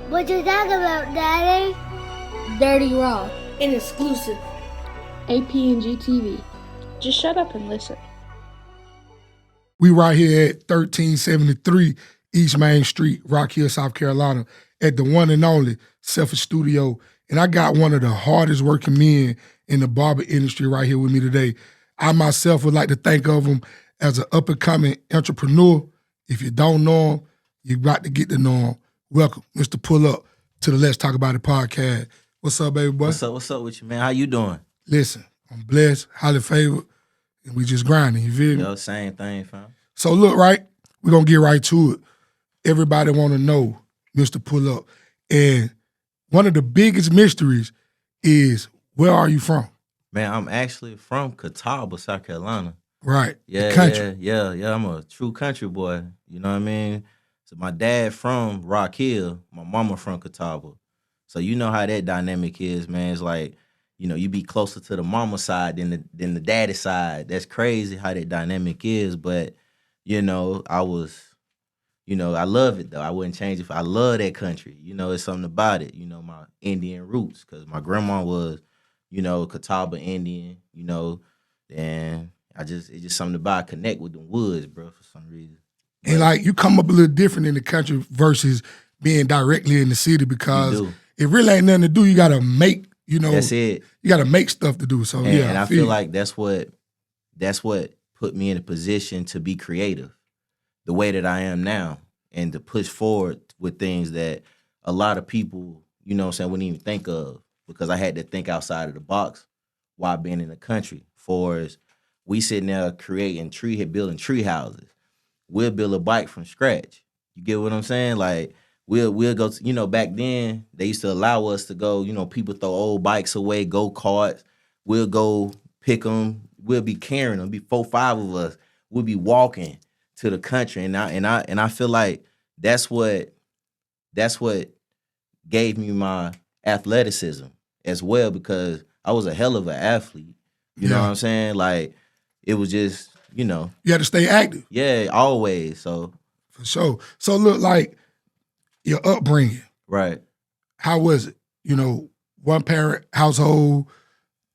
What you talking about, Daddy? Dirty Raw. An exclusive. APNG TV. Just shut up and listen. We right here at 1373 East Main Street, Rock Hill, South Carolina, at the one and only Selfish Studio. And I got one of the hardest working men in the barber industry right here with me today. I myself would like to think of him as an up-and-coming entrepreneur. If you don't know him, you got to get to know him. Welcome, Mr. Pull Up, to the Let's Talk About It podcast. What's up, baby boy? What's up with you, man? How you doing? Listen, I'm blessed, highly favored, and we just grinding, you feel me? Yo, same thing, fam. So look, right, we're going to get right to it. Everybody want to know Mr. Pull Up. And one of the biggest mysteries is, where are you from? Man, I'm actually from Catawba, South Carolina. Right, Yeah, the country. yeah. I'm a true country boy. You know what I mean? So my dad from Rock Hill, my mama from Catawba. So you know how that dynamic is, man. It's like, you know, you be closer to the mama side than the daddy side. That's crazy how that dynamic is. But, you know, I love it though. I wouldn't change it. I love that country. You know, it's something about it. You know, my Indian roots, because my grandma was, you know, Catawba Indian. You know, and it's just something about connect with the woods, bro, for some reason. And like, you come up a little different in the country versus being directly in the city, because it really ain't nothing to do. You got to make, you know. That's it. You got to make stuff to do. So, And I feel like that's what put me in a position to be creative the way that I am now, and to push forward with things that a lot of people, you know what I'm saying, wouldn't even think of, because I had to think outside of the box while being in the country. For as we sitting there building tree houses. We'll build a bike from scratch. You get what I'm saying? Like, we'll go to, you know, back then they used to allow us to go, you know, people throw old bikes away, go-karts. We'll go pick them. We'll be carrying them. Be 4, 5 of us. We'll be walking to the country, and I feel like that's what gave me my athleticism as well, because I was a hell of an athlete. You know what I'm saying? Like, it was just, you know. You had to stay active. Yeah, always. So For sure. So look, like, your upbringing. Right. How was it? You know, 1-parent household,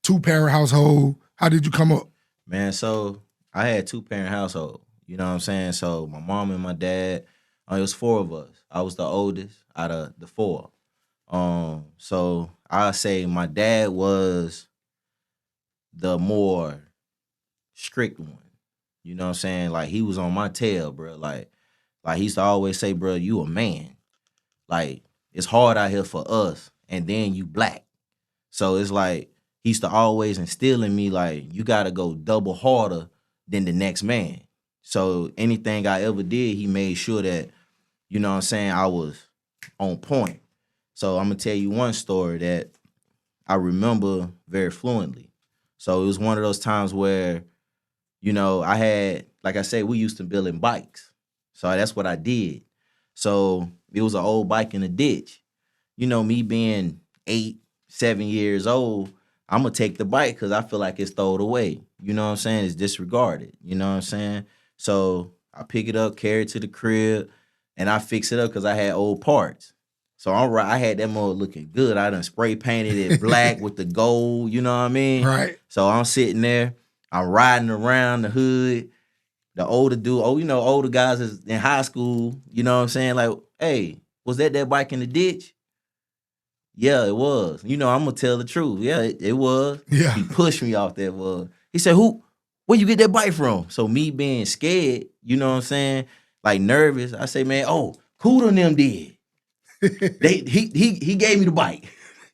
2-parent household. How did you come up? Man, so I had 2-parent household. You know what I'm saying? So my mom and my dad, it was 4 of us. I was the oldest out of the 4. So I say my dad was the more strict one. You know what I'm saying? Like, he was on my tail, bro. Like he used to always say, bro, you a man. Like, it's hard out here for us, and then you black. So it's like, he used to always instill in me, like, you got to go double harder than the next man. So anything I ever did, he made sure that, you know what I'm saying, I was on point. So I'm going to tell you one story that I remember very fluently. So it was one of those times where, you know, I had, like I said, we used to building bikes. So that's what I did. So it was an old bike in a ditch. You know, me being 8, 7 years old, I'm going to take the bike because I feel like it's thrown away. You know what I'm saying? It's disregarded. You know what I'm saying? So I pick it up, carry it to the crib, and I fix it up because I had old parts. So I had that mode looking good. I done spray painted it black with the gold, you know what I mean? Right. So I'm sitting there, I'm riding around the hood. The older dude, older guys is in high school, you know what I'm saying? Like, hey, was that bike in the ditch? Yeah, it was. You know, I'm going to tell the truth. Yeah, it was. Yeah. He pushed me off that was. He said, where you get that bike from? So me being scared, you know what I'm saying? Like, nervous, I say, man, Cooter and them did. He gave me the bike.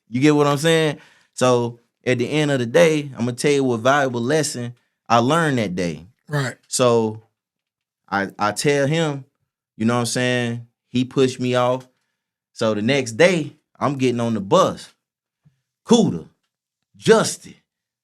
You get what I'm saying? So at the end of the day, I'm going to tell you what valuable lesson I learned that day. Right. So I tell him, you know what I'm saying? He pushed me off. So the next day, I'm getting on the bus. Cooter, Justin,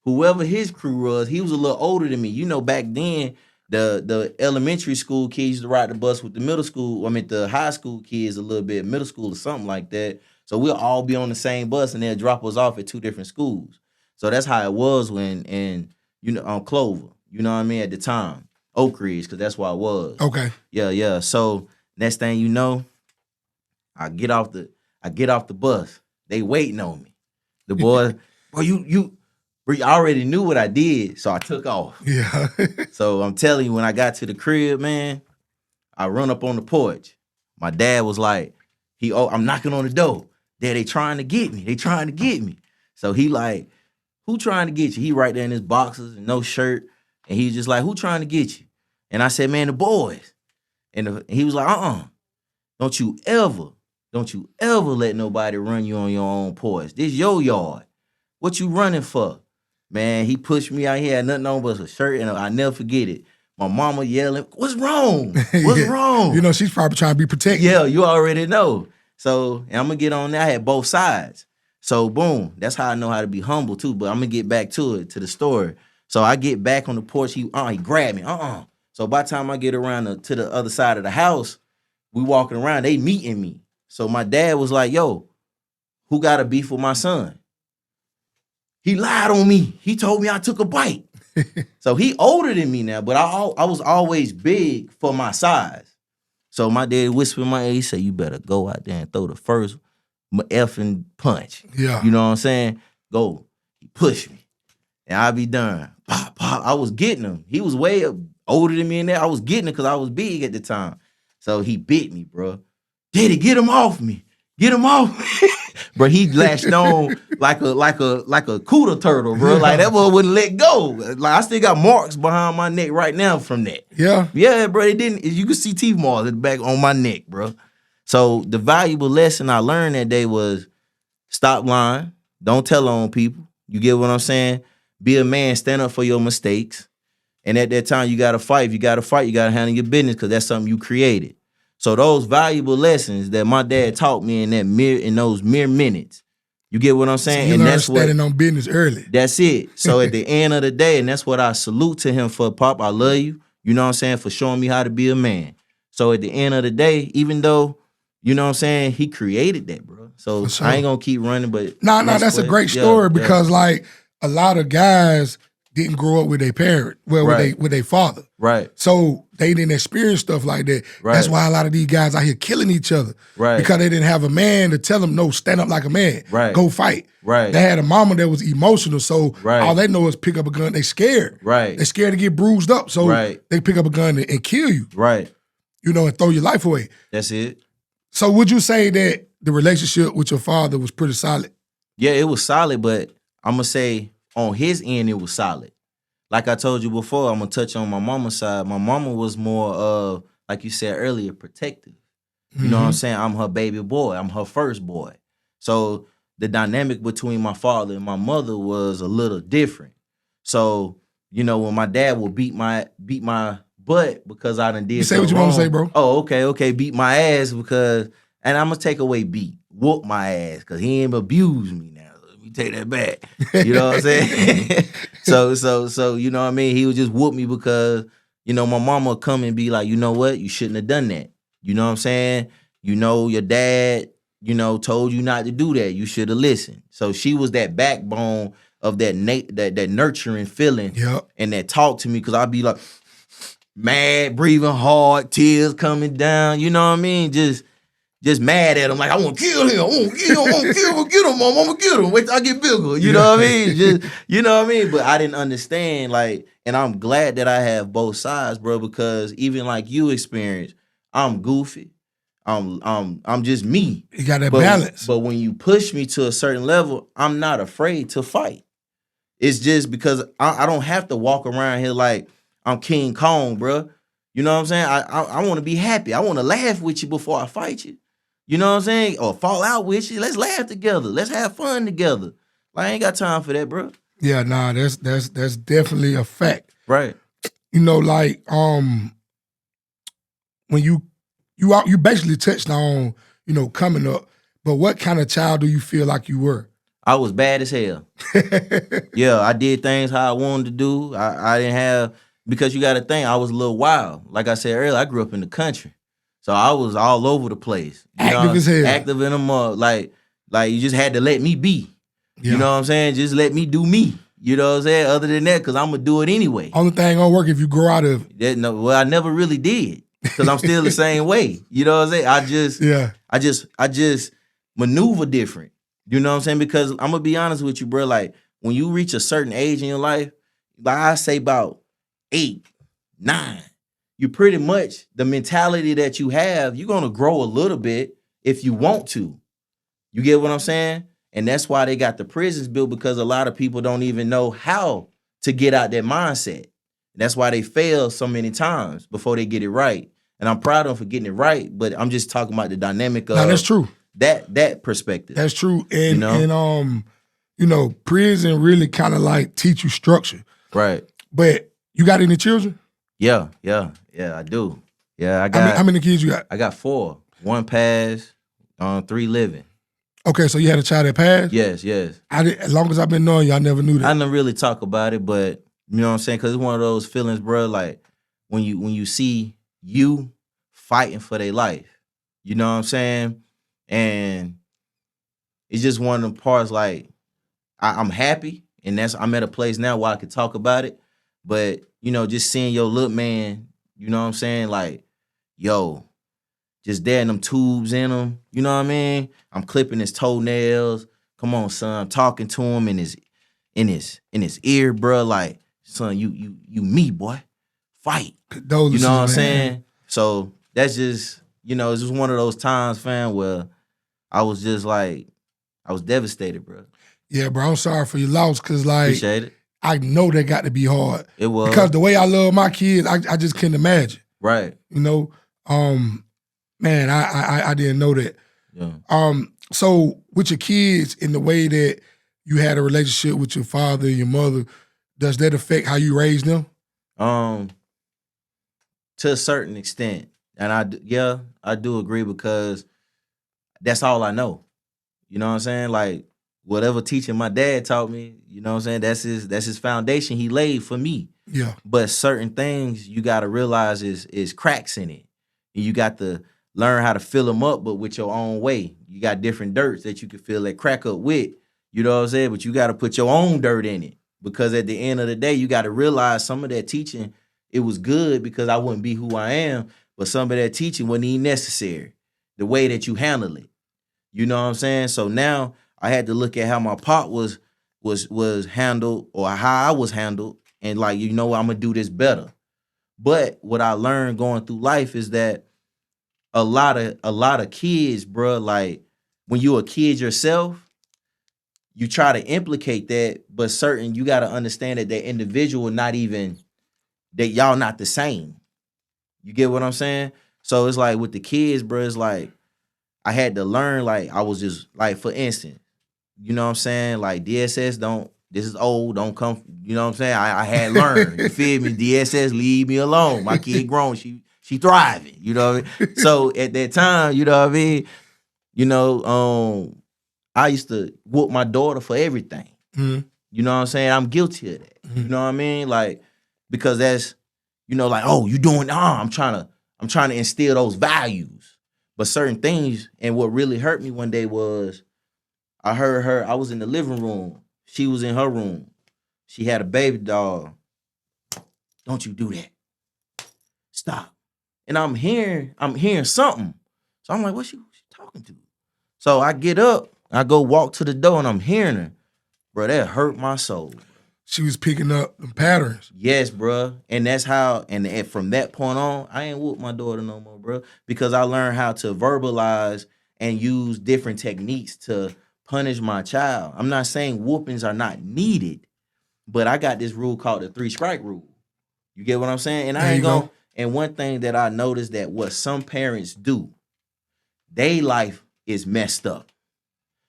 whoever his crew was, he was a little older than me. You know, back then, the elementary school kids used to ride the bus with the high school kids a little bit, middle school or something like that. So we'll all be on the same bus, and they'll drop us off at 2 different schools. So that's how it was on Clover, you know what I mean, at the time. Oak Ridge, because that's where I was. Okay. Yeah. So next thing you know, I get off the I get off the bus. They waiting on me. The boy, bro, bro, I already knew what I did, so I took off. Yeah. So I'm telling you, when I got to the crib, man, I run up on the porch. My dad was like, I'm knocking on the door. Dad, they trying to get me. They trying to get me. So he like, who trying to get you? He right there in his boxers and no shirt. And he just like, who trying to get you? And I said, man, the boys. And he was like, don't you ever let nobody run you on your own porch. This your yard. What you running for? Man, he pushed me out here, had nothing on but a shirt, and I never forget it. My mama yelling, what's wrong? What's wrong? You know, she's probably trying to be protected. Yeah, you already know. So, and I'm going to get on there. I had both sides. So, boom, that's how I know how to be humble, too. But I'm going to get back to the story. So, I get back on the porch. He grabbed me. So, by the time I get around to the other side of the house, we walking around. They meeting me. So, my dad was like, yo, who got a beef with my son? He lied on me. He told me I took a bite. So, he older than me now, but I was always big for my size. So my dad whispered in my ear, he said, you better go out there and throw the first effing punch. Yeah. You know what I'm saying? Go. He pushed me. And I be done. Pop, pop. I was getting him. He was way older than me in there. I was getting him because I was big at the time. So he bit me, bro. Daddy, get him off me. Get him off me. Bro, he lashed on like a cooter turtle, bro. Like that boy wouldn't let go. Like I still got marks behind my neck right now from that. Yeah. Yeah, bro. It didn't. You could see teeth marks at the back on my neck, bro. So the valuable lesson I learned that day was stop lying. Don't tell on people. You get what I'm saying? Be a man. Stand up for your mistakes. And at that time, you got to fight. If you got to fight, you got to handle your business because that's something you created. So those valuable lessons that my dad taught me in those mere minutes, you get what I'm saying? So and that's what standing on business early. That's it. So at the end of the day, and that's what I salute to him for, Pop. I love you. You know what I'm saying? For showing me how to be a man. So at the end of the day, even though, you know what I'm saying, he created that, bro. So sure. I ain't gonna keep running, but No, that's a great story because like a lot of guys didn't grow up with their parent, Right. with their father. Right. So they didn't experience stuff like that. Right. That's why a lot of these guys out here killing each other. Right. Because they didn't have a man to tell them, no, stand up like a man. Right. Go fight. Right. They had a mama that was emotional, so Right. all they know is pick up a gun. They scared. Right. They scared to get bruised up, so Right. they pick up a gun and kill you, Right. you know, and throw your life away. That's it. So would you say that the relationship with your father was pretty solid? Yeah, it was solid, but I'm gonna say on his end, it was solid. Like I told you before, I'm gonna touch on my mama's side. My mama was more of, like you said earlier, protective. You know what I'm saying? I'm her baby boy. I'm her first boy. So the dynamic between my father and my mother was a little different. So, you know, when my dad would beat my butt because I done did You say what you want to say, bro. Oh, okay. Beat my ass because, and I'm gonna take away beat. Whoop my ass because he ain't abused me now. Let me take that back. You know what I'm saying? So you know what I mean? He would just whoop me because, you know, my mama would come and be like, you know what? You shouldn't have done that. You know what I'm saying? You know, your dad, you know, told you not to do that. You should have listened. So she was that backbone of that nurturing feeling. Yep. And that talk to me because I'd be like mad, breathing hard, tears coming down. You know what I mean? Just mad at him, like I want to kill him. I want to kill him. Get him, mom. I'm gonna get him. Wait till I get bigger. You know what I mean? Just, you know what I mean? But I didn't understand, like, and I'm glad that I have both sides, bro, because even like you experienced, I'm goofy. I'm just me. You got that balance. But when you push me to a certain level, I'm not afraid to fight. It's just because I don't have to walk around here like I'm King Kong, bro. You know what I'm saying? I want to be happy. I want to laugh with you before I fight you. You know what I'm saying? Or fall out with you. Let's laugh together. Let's have fun together. Like, I ain't got time for that, bro. Yeah, nah, that's definitely a fact. Right. You know, like when you basically touched on, you know, coming up, but what kind of child do you feel like you were? I was bad as hell. Yeah, I did things how I wanted to do. I didn't have, because you got to think, I was a little wild. Like I said earlier, I grew up in the country. So I was all over the place. Active as hell. Active in them, like you just had to let me be. Yeah. You know what I'm saying? Just let me do me. You know what I'm saying? Other than that, because I'm going to do it anyway. Only thing gonna work if you grow out of it. Well, I never really did. Because I'm still the same way. You know what I'm saying? I just maneuver different. You know what I'm saying? Because I'm gonna be honest with you, bro. Like when you reach a certain age in your life, like I say about 8, 9, you pretty much the mentality that you have, you're gonna grow a little bit if you want to. You get what I'm saying? And that's why they got the prisons built, because a lot of people don't even know how to get out that mindset. That's why they fail so many times before they get it right. And I'm proud of them for getting it right, but I'm just talking about the dynamic of that's true. That perspective. That's true. And You know? and prison really kind of like teach you structure. Right. But you got any children? Yeah, I do. Yeah, I got How many kids you got? I got 4. 1 passed, 3 living. Okay, so you had a child that passed? Yes. As long as I've been knowing you, I never knew that. I didn't really talk about it, but you know what I'm saying? Because it's one of those feelings, bro, like when you see you fighting for their life. You know what I'm saying? And it's just one of the parts, like, I'm happy, and I'm at a place now where I can talk about it. But, just seeing your little man, you know what I'm saying? Like, yo, just there in them tubes in him, you know what I mean? I'm clipping his toenails. Come on, son. I'm talking to him in his ear, bro. Like, son, you me, boy. Fight. Condolences, You know what I'm man. saying? So that's just, it's just one of those times, fam, where I was just like, I was devastated, bro. Yeah, bro, I'm sorry for your loss, because, like, Appreciate it. I know that got to be hard. It was. Because the way I love my kids, I just can't imagine. Right. Man, I didn't know that. Yeah. So with your kids, in the way that you had a relationship with your father and your mother, does that affect how you raise them? To a certain extent. And I do agree, because that's all I know. You know what I'm saying? Like, whatever teaching my dad taught me, you know what I'm saying? That's his foundation he laid for me. Yeah. But certain things you got to realize is cracks in it. And you got to learn how to fill them up, but with your own way. You got different dirts that you can fill that crack up with. You know what I'm saying? But you got to put your own dirt in it. Because at the end of the day, you got to realize some of that teaching, it was good because I wouldn't be who I am, but some of that teaching wasn't even necessary. The way that you handle it. You know what I'm saying? So now I had to look at how my pop was handled, or how I was handled, and like, I'm gonna do this better. But what I learned going through life is that a lot of kids, bro, like when you a kid yourself, you try to implicate that, but you got to understand that individual not even, that y'all not the same. You get what I'm saying? So it's like with the kids, bro, it's like I had to learn, like I was just, like, for instance, you know what I'm saying? Like DSS this is old, don't come, you know what I'm saying? I had learned, you feel me? DSS, leave me alone. My kid grown, she thriving, you know what I mean? So at that time, you know what I mean? I used to whoop my daughter for everything. Mm-hmm. You know what I'm saying? I'm guilty of that. Mm-hmm. You know what I mean? Like, because that's, like, oh, you doing, I'm trying to instill those values. But certain things, and what really hurt me one day was, I heard her, I was in the living room. She was in her room. She had a baby doll. Don't you do that. Stop. And I'm hearing something. So I'm like, what's she talking to? So I get up, I go walk to the door, and I'm hearing her. Bro, that hurt my soul. She was picking up the patterns. Yes, bro. And that's how, and from that point on, I ain't whoop my daughter no more, bro. Because I learned how to verbalize and use different techniques to punish my child. I'm not saying whoopings are not needed, but I got this rule called the 3 strike rule. You get what I'm saying? And I ain't gonna, and one thing that I noticed, that what some parents do, they life is messed up.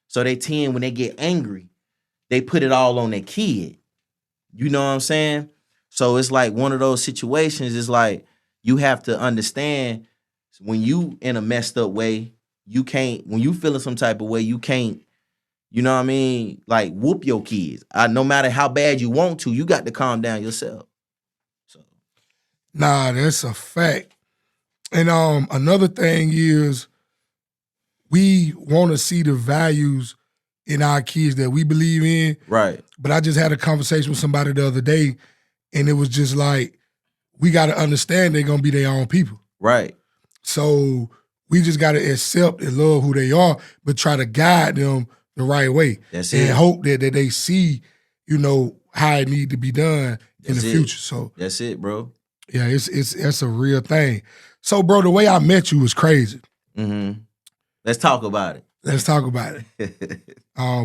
So they tend, when they get angry, they put it all on their kid. You know what I'm saying? So it's like one of those situations, is like, you have to understand, when you in a messed up way, you can't, when you feeling some type of way, you can't, you know what I mean? Like, whoop your kids. No matter how bad you want to, you got to calm down yourself. So, nah, that's a fact. And another thing is, we want to see the values in our kids that we believe in. Right. But I just had a conversation with somebody the other day, and it was just like, we got to understand they're going to be their own people. Right. So We just got to accept and love who they are, but try to guide them the right way. That's and it. hope that they see, how it need to be done in the future. So that's it, bro. yeah, it's a real thing. So, bro, the way I met you was crazy. Mm-hmm. Let's talk about it. Let's talk about it.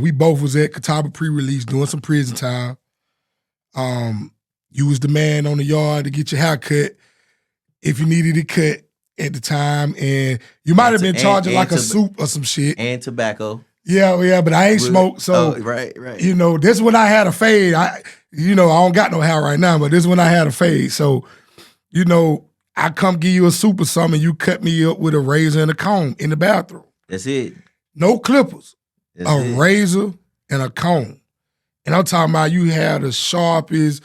We both was at Catawba pre-release doing some prison time. You was the man on the yard to get your hair cut if you needed it cut at the time, and you might have been charging like a soup or some shit. And tobacco. Yeah, but I ain't smoked, so right. This when I had a fade. I don't got no hair right now, but this when I had a fade. So, I come give you a soup or something, you cut me up with a razor and a comb in the bathroom. That's it. No clippers. That's a it. razor and a comb. And I'm talking about you had the sharpest,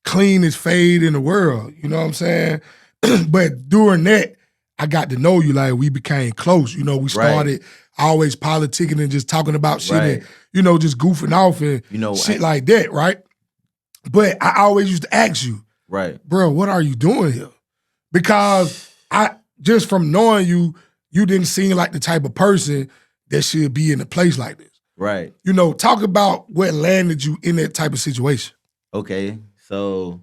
cleanest fade in the world. You know what I'm saying? But during that, I got to know you. Like, we became close. We started always politicking and just talking about shit and, just goofing off and shit like that, right? But I always used to ask you, right, bro, what are you doing here? Because just from knowing you, you didn't seem like the type of person that should be in a place like this. Right. Talk about what landed you in that type of situation. Okay, so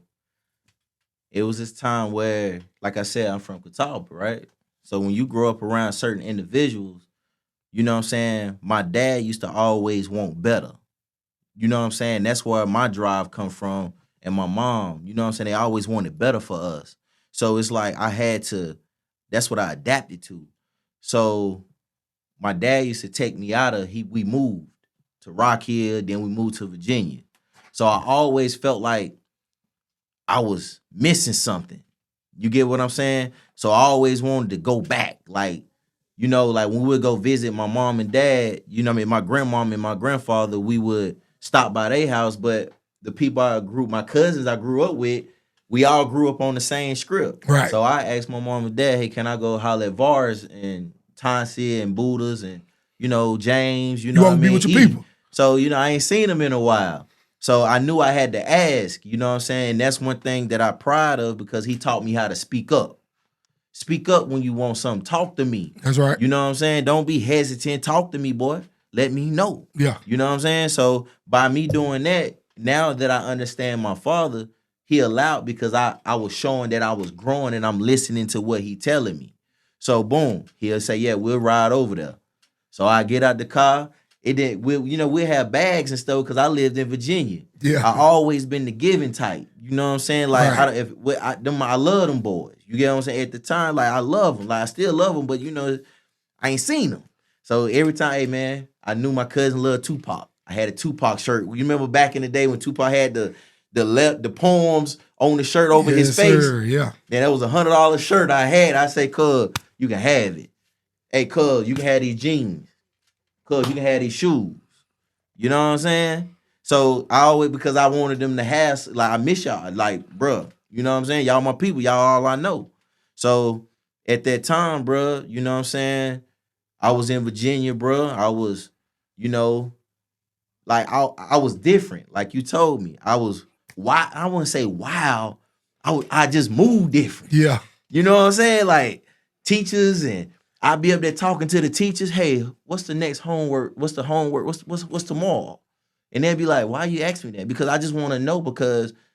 it was this time where, like I said, I'm from Catawba, right? So when you grow up around certain individuals, you know what I'm saying? My dad used to always want better. You know what I'm saying? That's where my drive come from. And my mom, you know what I'm saying? They always wanted better for us. So it's like that's what I adapted to. So my dad used to take me we moved to Rock Hill, then we moved to Virginia. So I always felt like I was missing something. You get what I'm saying? So I always wanted to go back. Like when we would go visit my mom and dad, my grandmom and my grandfather, we would stop by their house. But the people my cousins I grew up with, we all grew up on the same script. Right. So I asked my mom and dad, hey, can I go holler at Vars and Tonsi and Buddhas and, James, you want to be with your people. So, I ain't seen them in a while. So I knew I had to ask, you know what I'm saying? And that's one thing that I'm proud of because he taught me how to speak up. Speak up when you want something. Talk to me. That's right. You know what I'm saying? Don't be hesitant. Talk to me, boy. Let me know. Yeah. You know what I'm saying? So by me doing that, now that I understand my father, he allowed because I was showing that I was growing and I'm listening to what he telling me. So boom, he'll say, yeah, we'll ride over there. So I get out the car. We'll have bags and stuff because I lived in Virginia. Yeah. I always been the giving type. You know what I'm saying? Like, right. I love them boys. You get what I'm saying? At the time, like, I love them. Like, I still love them, but, I ain't seen them. So every time, hey, man, I knew my cousin loved Tupac. I had a Tupac shirt. You remember back in the day when Tupac had the poems on the shirt over his face? Sir, yeah. And that was $100 shirt I had. I say, cuz, you can have it. Hey, cuz, you can have these jeans. Cuz, you can have these shoes. You know what I'm saying? So I always, because I wanted them to have, like, I miss y'all. Like, bruh, you know what I'm saying? Y'all my people. Y'all all I know. So at that time, bruh, you know what I'm saying? I was in Virginia, bruh. I was, like, I was different. Like you told me. I wouldn't say wow. I just moved different. Yeah. You know what I'm saying? Like, teachers, and I'd be up there talking to the teachers. Hey, what's the next homework? What's the homework? What's tomorrow? And they'd be like, why you ask me that? Because I just want to know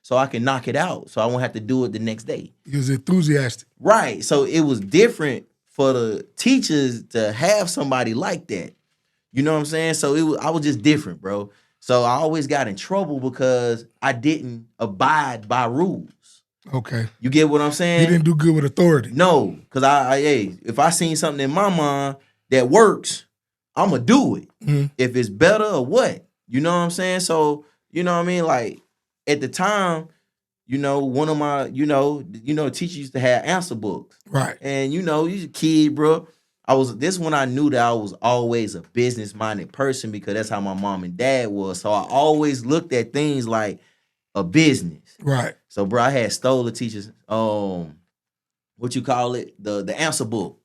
so I can knock it out. So I won't have to do it the next day. He was enthusiastic. Right. So it was different for the teachers to have somebody like that. You know what I'm saying? So I was just different, bro. So I always got in trouble because I didn't abide by rules. Okay. You get what I'm saying? You didn't do good with authority. No, because if I seen something in my mind that works, I'm going to do it. Mm-hmm. If it's better or what. You know what I'm saying? So, you know what I mean? Like, at the time, one of my, teachers used to have answer books. Right. And, you're a kid, bro. This when I knew that I was always a business-minded person because that's how my mom and dad was. So I always looked at things like a business. Right. So, bro, I had stole the teacher's, the answer book.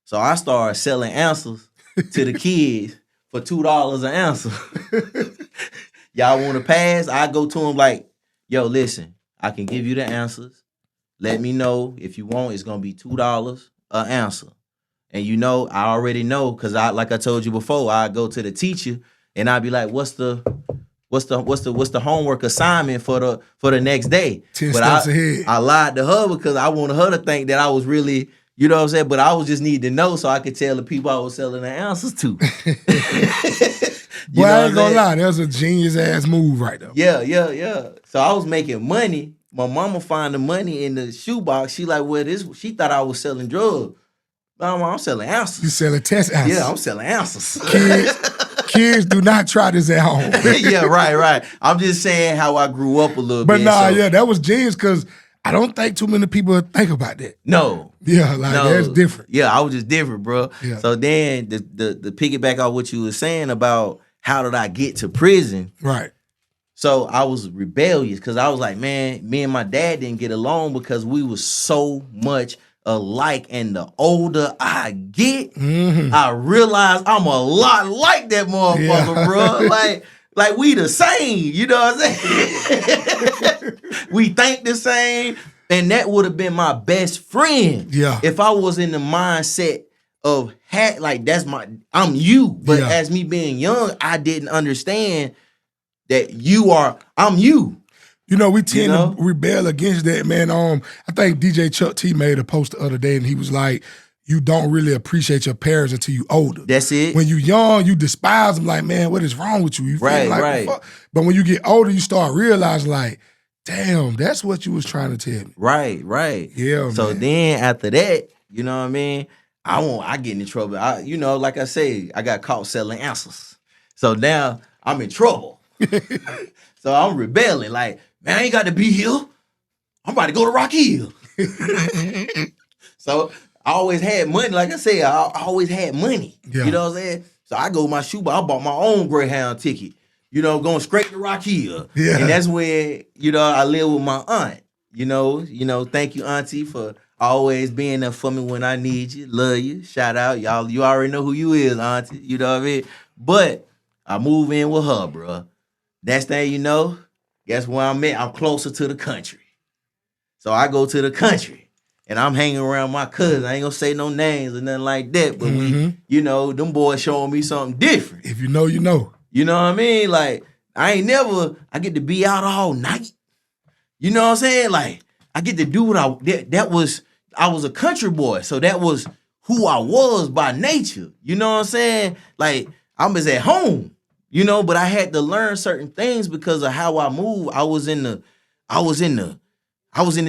So I started selling answers to the kids for $2 an answer. Y'all want to pass? I go to them like, yo, listen, I can give you the answers. Let me know if you want. It's going to be $2 an answer. And you know, I already know because like I told you before, I go to the teacher and I'd be like, what's the homework assignment for the next day? 10 but steps ahead. I lied to her because I wanted her to think that I was really, you know what I'm saying? But I was just need to know so I could tell the people I was selling the answers to. Well, I ain't gonna lie, that was a genius ass move right there. Yeah. So I was making money. My mama found the money in the shoebox. She like, well, she thought I was selling drugs. Mama, I'm selling answers. You selling test answers. Yeah, I'm selling answers. Kids, do not try this at home. Yeah, right. I'm just saying how I grew up a little but bit. But that was genius because I don't think too many people think about that. No. Yeah, that's different. Yeah, I was just different, bro. Yeah. So then the piggyback on what you were saying about how did I get to prison? Right. So I was rebellious because I was like, man, me and my dad didn't get along because we was so much alike. And the older I get, I realize I'm a lot like that motherfucker, bro. Like we the same, you know what I'm saying? We think the same. And that would have been my best friend. Yeah. If I was in the mindset of I'm you. But as me being young, I didn't understand that I'm you. You know, we tend to rebel against that, man. I think DJ Chuck T made a post the other day and he was like, you don't really appreciate your parents until you older. That's it. When you young, you despise them like, man, what is wrong with you? You feel right. But when you get older, you start realizing like, damn, that's what you was trying to tell me. Right. Yeah, so man. then after that, you know what I mean? I get in trouble. Like I say, I got caught selling answers. So now I'm in trouble. So I'm rebelling. Like, man, I ain't got to be here. I'm about to go to Rock Hill. So I always had money. Like I said, I always had money. Yeah. You know what I'm saying? So I go to my shoebox. I bought my own Greyhound ticket. Going straight to Rock Hill. Yeah. And that's where, I live with my aunt. Thank you, Auntie, for always being there for me when I need you. Love you. Shout out. Y'all, you already know who you is, Auntie. You know what I mean? But I move in with her, bro. Next thing you know, guess where I'm at? I'm closer to the country. So I go to the country and I'm hanging around my cousins. I ain't gonna say no names or nothing like that. But we, them boys showing me something different. If you know, you know. You know what I mean? Like, I get to be out all night. You know what I'm saying? Like, I get to do what I was a country boy. So that was who I was by nature. You know what I'm saying? Like, I was at home, but I had to learn certain things because of how I move. I was in the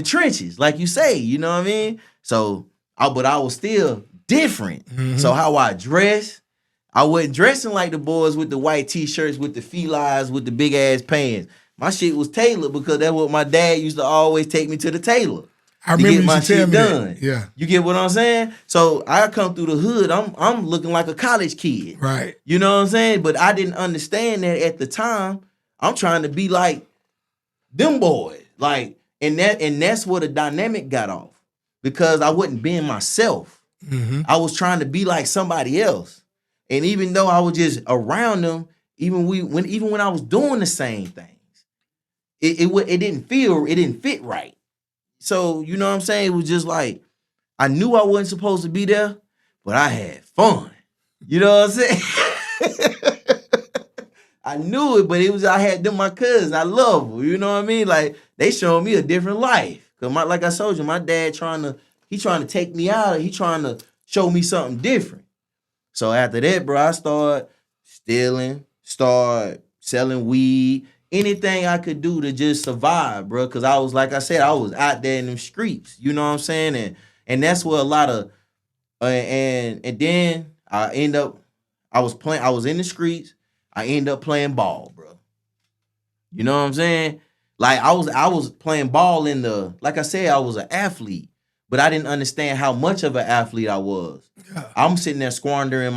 trenches, like you say, you know what I mean? So, but I was still different. So how I dress, I wasn't dressing like the boys with the white t-shirts, with the felines, with the big ass pants. My shit was tailored because that's what my dad used to always take me to the tailor. I remember to get my shit done. That. Yeah. You get what I'm saying? So I come through the hood, I'm looking like a college kid. Right. You know what I'm saying? But I didn't understand that at the time. I'm trying to be like them boys. Like, and that's where the dynamic got off. Because I wasn't being myself. I was trying to be like somebody else. And even though I was just around them, even when I was doing the same things, it didn't fit right. So, you know what I'm saying? It was just like, I knew I wasn't supposed to be there, but I had fun. You know what I'm saying? I knew it, but I had them, my cousins. I love them. You know what I mean? Like, they showed me a different life. Cause like I told you, my dad trying to take me out. He trying to show me something different. So after that, bro, I started stealing, started selling weed, anything I could do to just survive, bro. Cause I was, like I said, I was out there in them streets. You know what I'm saying? And that's where a lot of and then I was in the streets. I ended up playing ball, bro. You know what I'm saying? Like I was playing ball like I said, I was an athlete, but I didn't understand how much of an athlete I was. Yeah. I'm sitting there squandering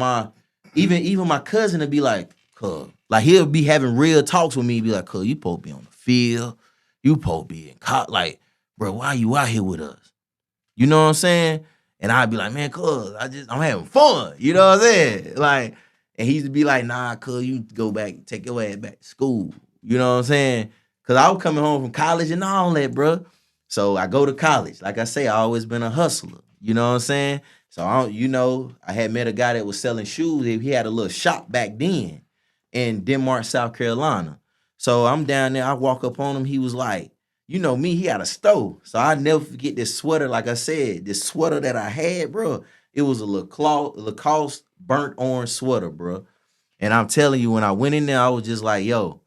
even my cousin would be like, cuz, like he'll be having real talks with me, be like, cuz, you supposed to be on the field, you supposed to be in college, like, bro, why you out here with us? You know what I'm saying? And I'd be like, man, cuz, I'm having fun. You know what I'm saying? Like, and he used to be like, nah, cuz, you go back, take your ass back to school. You know what I'm saying? Cause I was coming home from college and all that, bro. So I go to college. Like I say, I always been a hustler. You know what I'm saying? So I had met a guy that was selling shoes. He had a little shop back then in Denmark, South Carolina. So I'm down there. I walk up on him. He was like, you know me, he had a stove. So I never forget this sweater. Like I said, this sweater that I had, bro, it was a Lacoste burnt orange sweater, bro. And I'm telling you, when I went in there, I was just like, yo,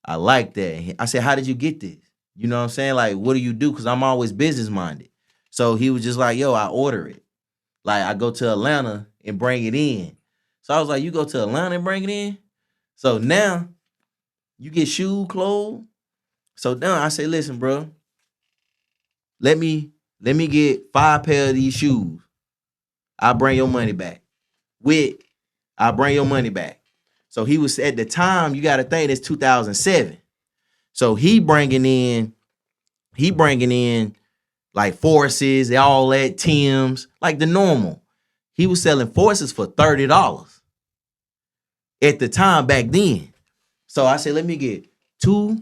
I like that. I said, how did you get this? You know what I'm saying? Like, what do you do? Because I'm always business minded. So he was just like, yo, I order it. Like, I go to Atlanta and bring it in. So I was like, you go to Atlanta and bring it in? So now you get shoe, clothes. So now I say, listen, bro, let me get 5 pair of these shoes. I'll bring your money back. I'll bring your money back. So he was, at the time, you got to think it's 2007. So he bringing in like Forces, all that, Timbs, like the normal. He was selling Forces for $30 at the time back then. So I said, let me get 2,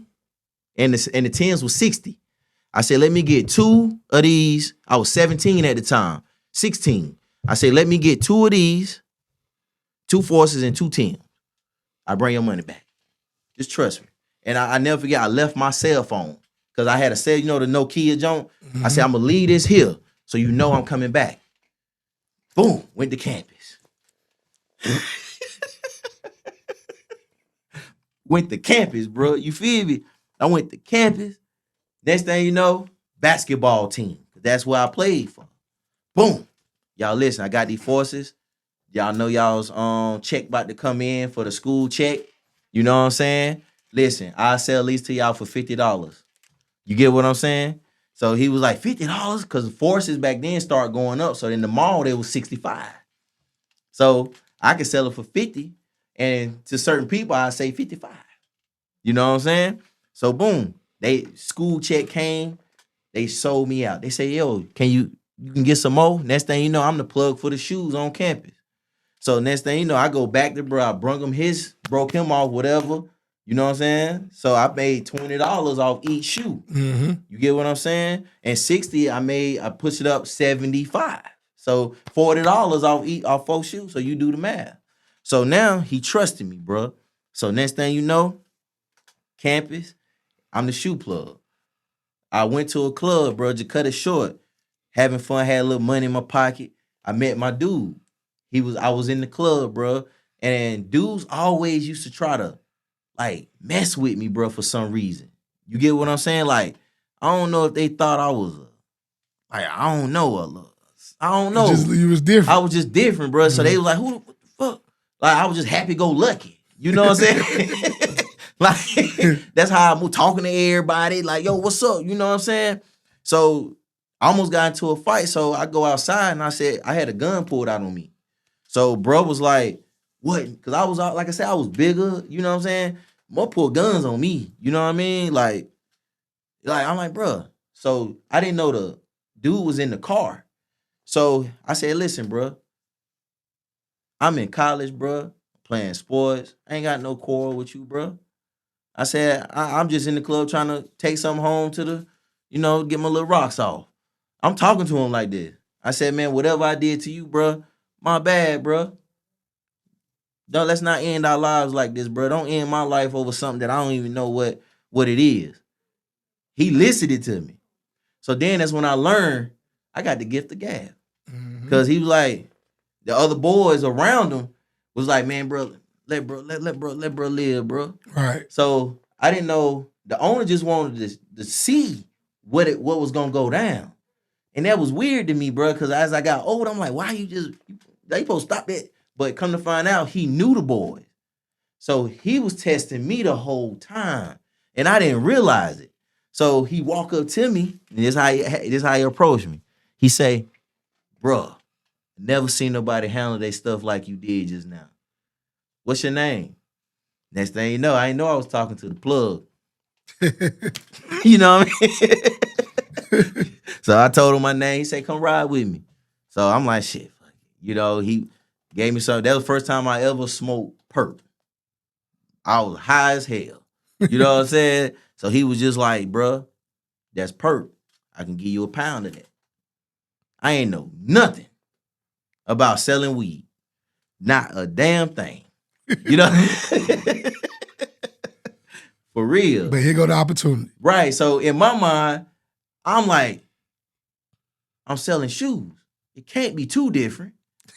and the Timbs was 60. I said, let me get 2 of these. I was 17 at the time, 16. I said, let me get 2 of these, 2 Forces and 2 Timbs. I bring your money back. Just trust me. And I never forget, I left my cell phone because I had a cell, the Nokia joint. I said, I'm going to leave this here so you know I'm coming back. Boom, went to campus. Went to campus, bro. You feel me? I went to campus. Next thing you know, basketball team. That's where I played for. Boom. Y'all listen, I got these Forces. Y'all know y'all's check about to come in for the school check. You know what I'm saying? Listen, I'll sell these to y'all for $50. You get what I'm saying? So he was like, $50? Because Forces back then started going up. So in the mall, they was $65. So I could sell it for $50. And to certain people, I say $55. You know what I'm saying? So boom, school check came. They sold me out. They say, yo, you can get some more? Next thing you know, I'm the plug for the shoes on campus. So next thing you know, I go back to bro. I broke him off, whatever. You know what I'm saying? So I made $20 off each shoe. Mm-hmm. You get what I'm saying? And 60, I pushed it up 75. So $40 off 4 shoes. So you do the math. So now he trusted me, bro. So next thing you know, campus, I'm the shoe plug. I went to a club, bro, to cut it short. Having fun, had a little money in my pocket. I met my dude. I was in the club, bro. And dudes always used to try to like mess with me, bro, for some reason. You get what I'm saying? Like, I don't know if they thought I was I don't know. You was different. I was just different, bro. So they was like, what the fuck? Like, I was just happy-go-lucky. You know what I'm saying? Like, that's how I'm talking to everybody. Like, yo, what's up? You know what I'm saying? So I almost got into a fight. So I go outside and I said, I had a gun pulled out on me. So bro was like, what? Because I was, like I said, I was bigger. You know what I'm saying? More pull guns on me. You know what I mean? Like I'm like, bro. So I didn't know the dude was in the car. So I said, listen, bro. I'm in college, bro. Playing sports. I ain't got no quarrel with you, bro. I said, I'm just in the club trying to take something home to get my little rocks off. I'm talking to him like this. I said, man, whatever I did to you, bro, my bad, bro. Let's not end our lives like this, bro. Don't end my life over something that I don't even know what it is. He listed it to me. So then that's when I learned I got the gift of gab. Because he was like, the other boys around him was like, man, bro, let bro live, bro. Right. So I didn't know. The owner just wanted to see what was gonna go down. And that was weird to me, bro, because as I got older, I'm like, why you supposed to stop that? But come to find out, he knew the boys. So he was testing me the whole time. And I didn't realize it. So he walked up to me, and this is how he approached me. He say, bruh, never seen nobody handle their stuff like you did just now. What's your name? Next thing you know, I didn't know I was talking to the plug. You know what I mean? So I told him my name. He said, come ride with me. So I'm like, shit. He gave me something. That was the first time I ever smoked perp. I was high as hell. You know what I'm saying? So he was just like, bruh, that's perp. I can give you a pound of that. I ain't know nothing about selling weed. Not a damn thing. You know? For real. But here go the opportunity. Right. So in my mind, I'm like, I'm selling shoes. It can't be too different.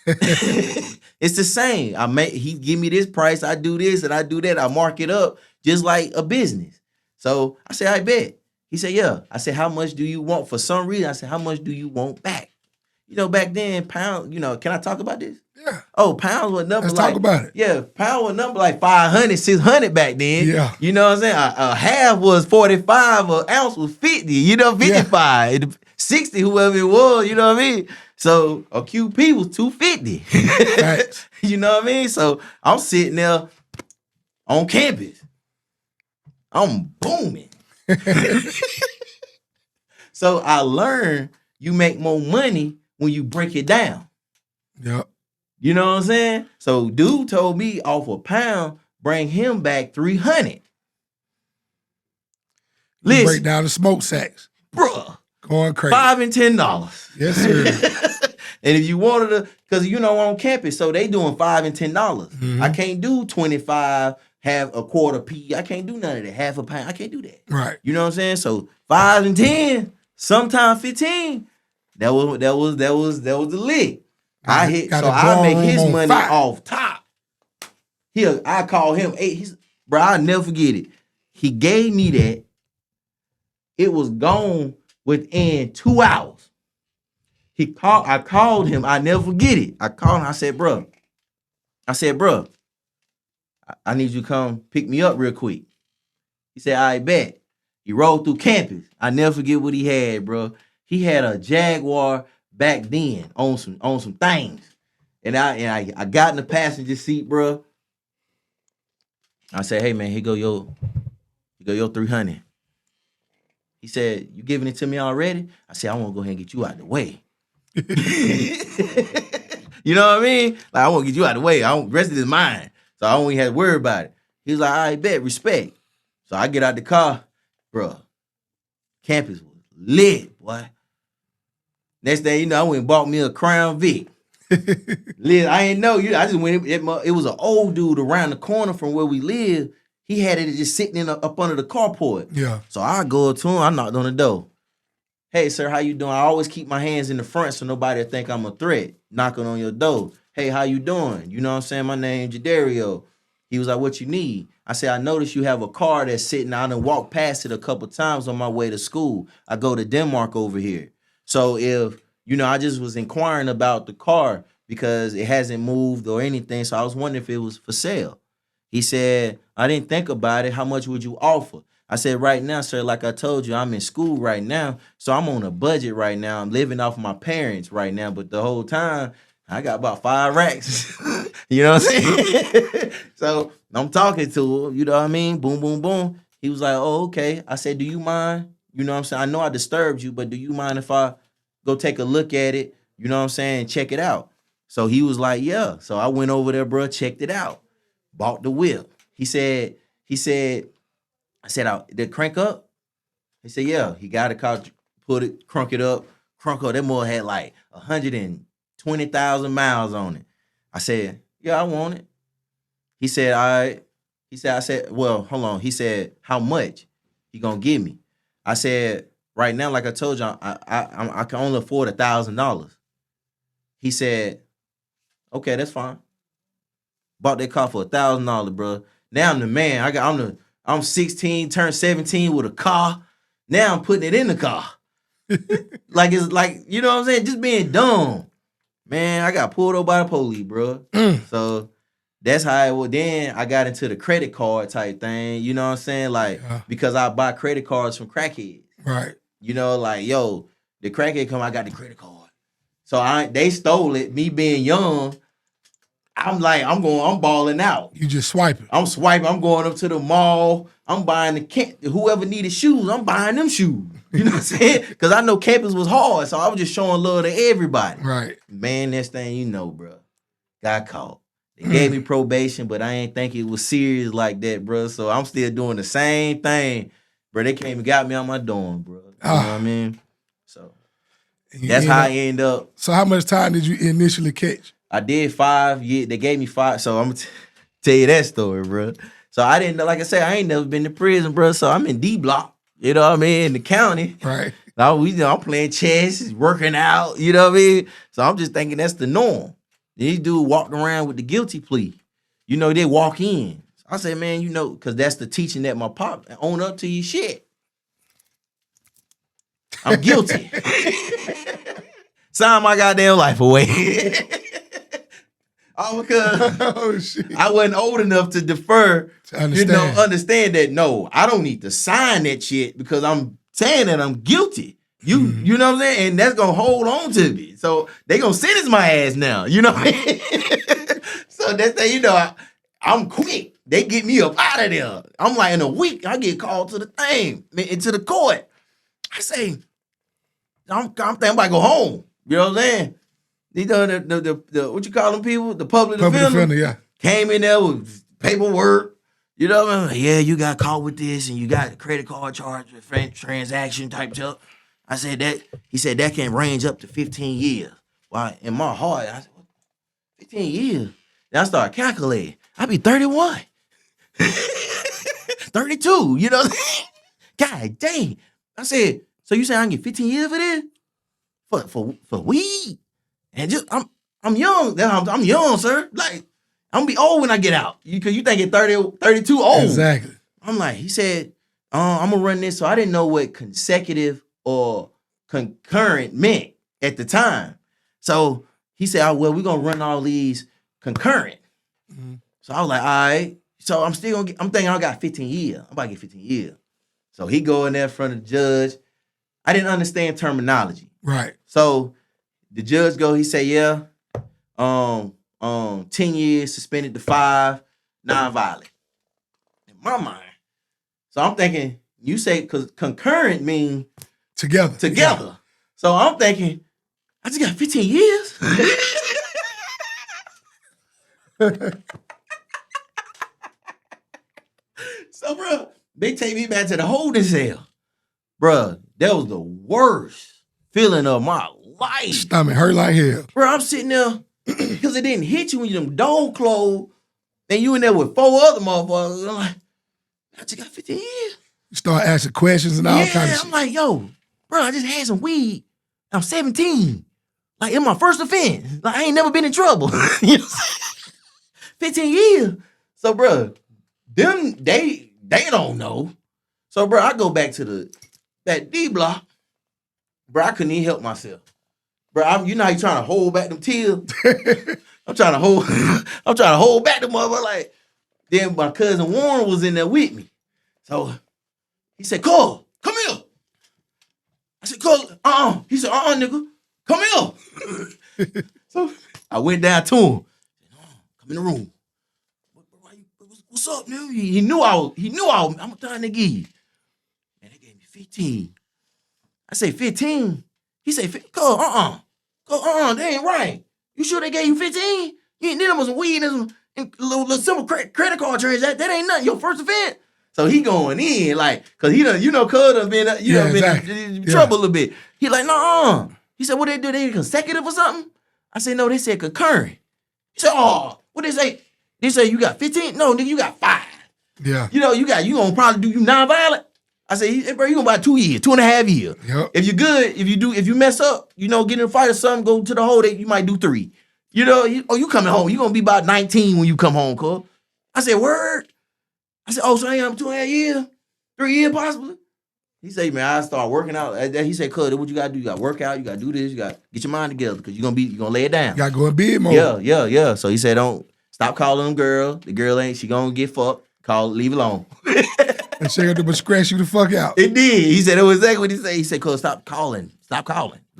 It's the same. He give me this price, I do this and I do that. I mark it up just like a business. So I said, I bet. He said, yeah. I said, how much do you want? For some reason, I said, how much do you want back? You know, back then, pound, you know, can I talk about this? Yeah. Oh, pounds were number Let's like, talk about it. Yeah, pound was number like 500, 600 back then. Yeah. You know what I'm saying? A half was 45, an ounce was 50, you know, 55. Yeah. 60, whoever it was, you know what I mean? So a QP was 250. Right. You know what I mean? So I'm sitting there on campus. I'm booming. So I learned you make more money when you break it down. Yep. You know what I'm saying? So dude told me off a pound, bring him back 300. Listen, break down the smoke sacks. Bruh. Going crazy. $5 and $10. Yes, sir. And if you wanted to, because you know on campus, so they doing $5 and $10. Mm-hmm. I can't do 25, have a quarter P. I can't do none of that. Half a pound. I can't do that. Right. You know what I'm saying? So 5 and 10, sometimes 15. That was the lick. I make his money off top. I call him 8. Bro, I'll never forget it. He gave me that. It was gone within 2 hours. I called him. I never forget it. I called him. I said, bro, I need you to come pick me up real quick. He said, I bet. He rode through campus. I never forget what he had, bro. He had a Jaguar back then on some things. And I got in the passenger seat, bro. I said, hey man, here go your 300. He said, you giving it to me already? I said, I want to go ahead and get you out the way. You know what I mean? Like, I want to get you out the way. The rest of it is mine. So I don't even have to worry about it. He was like, I bet, respect. So I get out the car, bro. Campus was lit, boy. Next thing you know, I went and bought me a Crown Vic. Lit, I ain't know. I just went, it was an old dude around the corner from where we live. He had it just sitting up under the carport. Yeah. So I go up to him, I knocked on the door. Hey, sir, how you doing? I always keep my hands in the front so nobody will think I'm a threat. Knocking on your door. Hey, how you doing? You know what I'm saying? My name's Jadario. He was like, what you need? I said, I noticed you have a car that's sitting out and walked past it a couple times on my way to school. I go to Denmark over here. So if, I just was inquiring about the car because it hasn't moved or anything. So I was wondering if it was for sale. He said, I didn't think about it. How much would you offer? I said, right now, sir, like I told you, I'm in school right now. So I'm on a budget right now. I'm living off my parents right now. But the whole time, I got about 5 racks. You know what I'm saying? So I'm talking to him, you know what I mean? Boom, boom, boom. He was like, oh, okay. I said, do you mind? You know what I'm saying? I know I disturbed you, but do you mind if I go take a look at it? You know what I'm saying? Check it out. So he was like, yeah. So I went over there, bro, checked it out. Bought the whip. I said, did crank up? He said, yeah. He got a car, crunk it up. That mother had like 120,000 miles on it. I said, yeah, I want it. He said, all right. I said, well, hold on. He said, how much he gonna give me? I said, right now, like I told you, I can only afford $1,000. He said, okay, that's fine. Bought that car for $1,000, bro. Now I'm the man. I'm 16, turned 17 with a car. Now I'm putting it in the car. It's like, you know what I'm saying? Just being dumb. Man, I got pulled over by the police, bro. So that's how it was. Then I got into the credit card type thing. You know what I'm saying? Because I buy credit cards from crackheads. Right. You know, yo, the crackhead come, I got the credit card. So they stole it. Me being young, I'm balling out. You just swiping. I'm swiping. I'm going up to the mall. I'm buying whoever needed shoes, I'm buying them shoes. You know what I'm saying? Because I know campus was hard, so I was just showing love to everybody. Right. Man, next thing you know, bro, got caught. They gave me probation, but I ain't think it was serious like that, bro. So I'm still doing the same thing. Bro, they came and got me on my dorm, bro. You know what I mean? So. And That's how I end up. So how much time did you initially catch? I did 5 years. They gave me 5. So I'm gonna tell you that story, bro. So I didn't know, like I said, I ain't never been to prison, bro. So I'm in D block, you know what I mean, in the county. Right. Now I'm playing chess, working out, you know what I mean? So I'm just thinking that's the norm. These dudes walked around with the guilty plea. You know, they walk in. I say, man, you know, because that's the teaching that my pop, own up to your shit. I'm guilty. Sign my goddamn life away. All because Oh shit. I wasn't old enough to defer, To understand. understand that, no, I don't need to sign that shit because I'm saying that I'm guilty. You know what I'm saying? And that's gonna hold on to me. So they gonna sentence my ass now. You know what I mean? So that's that, you know, I'm quick. They get me up out of there. I'm like, in a week, I get called to the thing, into the court. I say, I'm thinking about to go home. You know what I'm saying? You know, the what you call them people? The public defender. Yeah. Came in there with paperwork. You know what I mean? Yeah, you got caught with this and you got a credit card charge with transaction type stuff. I said that. He said that can range up to 15 years. Well, in my heart, I said, 15 years? Then I started calculating. I'd be 31. 32, you know what I'm saying? God dang. I said, so you say I can get 15 years for this? For weed? And just, I'm young. I'm young, sir. Like, I'm gonna be old when I get out. Because you think at 30, 32 old. Exactly. I'm like, he said, I'm gonna run this. So I didn't know what consecutive or concurrent meant at the time. So he said, oh, well, we're gonna run all these concurrent. Mm-hmm. So I was like, all right. So I'm still gonna I'm thinking I got 15 years. I'm about to get 15 years. So he go in there in front of the judge. I didn't understand terminology. Right. So the judge go, he say, yeah, 10 years, suspended to 5, non-violent. In my mind. So I'm thinking, you say, because concurrent mean Together. together. So I'm thinking, I just got 15 years. So, bro, they take me back to the holding cell. Bro, that was the worst feeling of my life. Stomach hurt like hell. Bro, I'm sitting there because it didn't hit you when you them door closed and you in there with 4 other motherfuckers. I'm like, I just got 15 years. You start asking questions and all kinds of I'm shit. like, yo, bro, I just had some weed. I'm 17. Like, in my first offense. Like, I ain't never been in trouble. You know what I'm saying? 15 years. So, bro, them, they don't know. So, bro, I go back to that D block. Bro, I couldn't even help myself. Bro, you know how you trying to hold back them tears? I'm trying to hold back the mother. Like, then my cousin Warren was in there with me. So he said, Cole, come here. I said, Cole, He said, nigga, come here. So I went down to him. Come in the room. What's up, nigga? He knew I was, I'm trying to give you. And they gave me 15. I say 15. He said, Cole, they ain't right. You sure they gave you 15? You ain't them was some weed and some little simple credit card transaction. That ain't nothing. Your first offense. So he going in like, cause he done, Cuz done been, been in trouble a little bit. He like, no. He said, what they do? They consecutive or something? I said, no, they said concurrent. He said, what they say? They say you got 15? No, nigga, you got 5. Yeah. You gonna probably do you non-violent. I say, hey, bro, you gonna buy 2 years, 2.5 years. Yep. If you're good, if you mess up, get in a fight or something, go to the hole, you might do 3. You coming home. You gonna be about 19 when you come home, cuz. I said, word. I said, so I am 2.5 years, 3 years possibly. He said, man, I start working out. He said, cuz, what you gotta do? You gotta work out, you gotta do this, you gotta get your mind together, because you're gonna lay it down. You gotta go in bed mode. Yeah. So he said, don't stop calling them girl. The girl she gonna get fucked. Leave it alone. And she got to scratch you the fuck out. It did. He said, it was exactly what he said. He said, cuz, stop calling. Let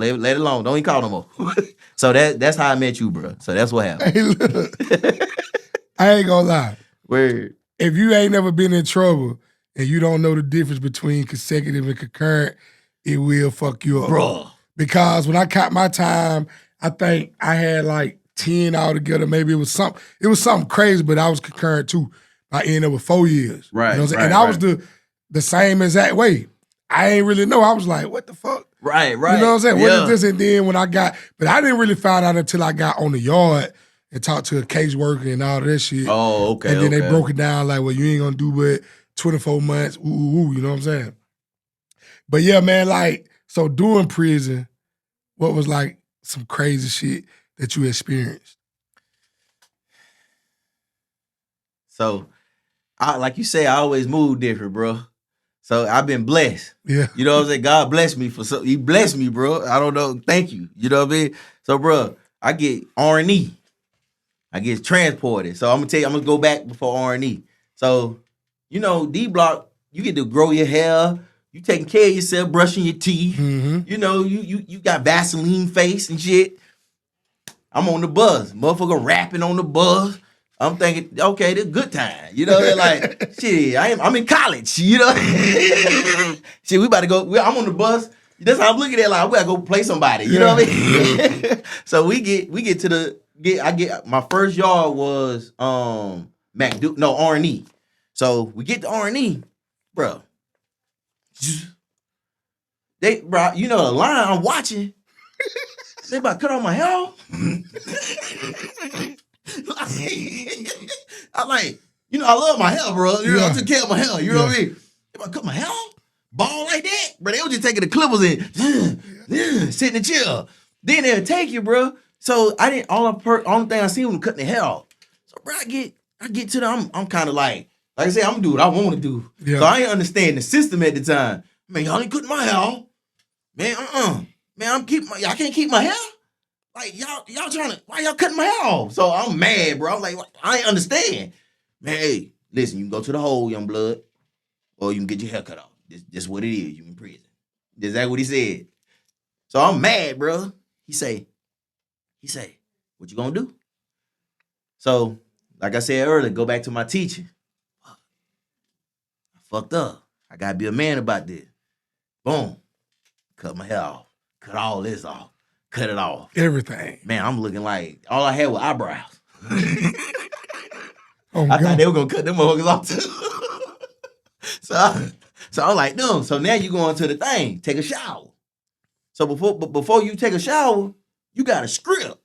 it alone. Don't even call no more. So that's how I met you, bro. So that's what happened. Hey, look. I ain't gonna lie. Word. If you ain't never been in trouble and you don't know the difference between consecutive and concurrent, it will fuck you up. Bro. Because when I caught my time, I think I had like 10 altogether. Maybe it was something crazy, but I was concurrent too. I ended up with 4 years. Right. You know what I'm saying? And I was the same exact way. I ain't really know. I was like, what the fuck? Right. You know what I'm saying? What is this? And then when I didn't really find out until I got on the yard and talked to a caseworker and all that shit. Oh, okay. And then they broke it down like, well, you ain't gonna do but 24 months. Ooh, you know what I'm saying? But yeah, man, like, so during prison, what was like some crazy shit that you experienced? So, like you say, I always move different, bro. So I've been blessed. Yeah. You know what I'm saying? God bless me He blessed me, bro. I don't know. Thank you. You know what I mean? So, bro, I get R&E. I get transported. So I'm gonna go back before R&E. So, you know, D Block, you get to grow your hair. You taking care of yourself, brushing your teeth. Mm-hmm. You know, you got Vaseline face and shit. I'm on the bus. Motherfucker rapping on the bus. I'm thinking, okay, this good time. You know, they're like, shit, I'm in college, you know? Shit, we about to go, I'm on the bus. That's how I'm looking at it, like, we gotta go play somebody. You know what I mean? So we get to my first yard was R&E. So we get to R&E, bro. Bro, you know the line I'm watching. They about to cut off my hair. I'm like, you know, I love my hair, bro. You know, I took care of my hair. You know what I mean? If I cut my hair, ball like that, bro, they was just taking the clippers and sit in the chair. Then they'll take you, bro. So I didn't. Only thing I seen was cutting the hair off. So, bro, I get to the. I'm kind of like I said, I'm gonna do what I want to do. Yeah. So I ain't understand the system at the time. Man, y'all ain't cutting my hair off. Man, Man, I can't keep my hair. Like, y'all trying to, why y'all cutting my hair off? So I'm mad, bro. I'm like, I ain't understand. Man, hey, listen, you can go to the hole, young blood, or you can get your hair cut off. This what it is. You in prison. Is that what he said? So I'm mad, bro. He say, what you gonna do? So, like I said earlier, go back to my teaching. I fucked up. I gotta be a man about this. Boom. Cut my hair off. Cut all this off. Cut it off. Everything. Man, I'm looking like all I had was eyebrows. I thought they were gonna cut them motherfuckers off too. So I was like, no. So now you going to the thing, take a shower. So before you take a shower, you got a script.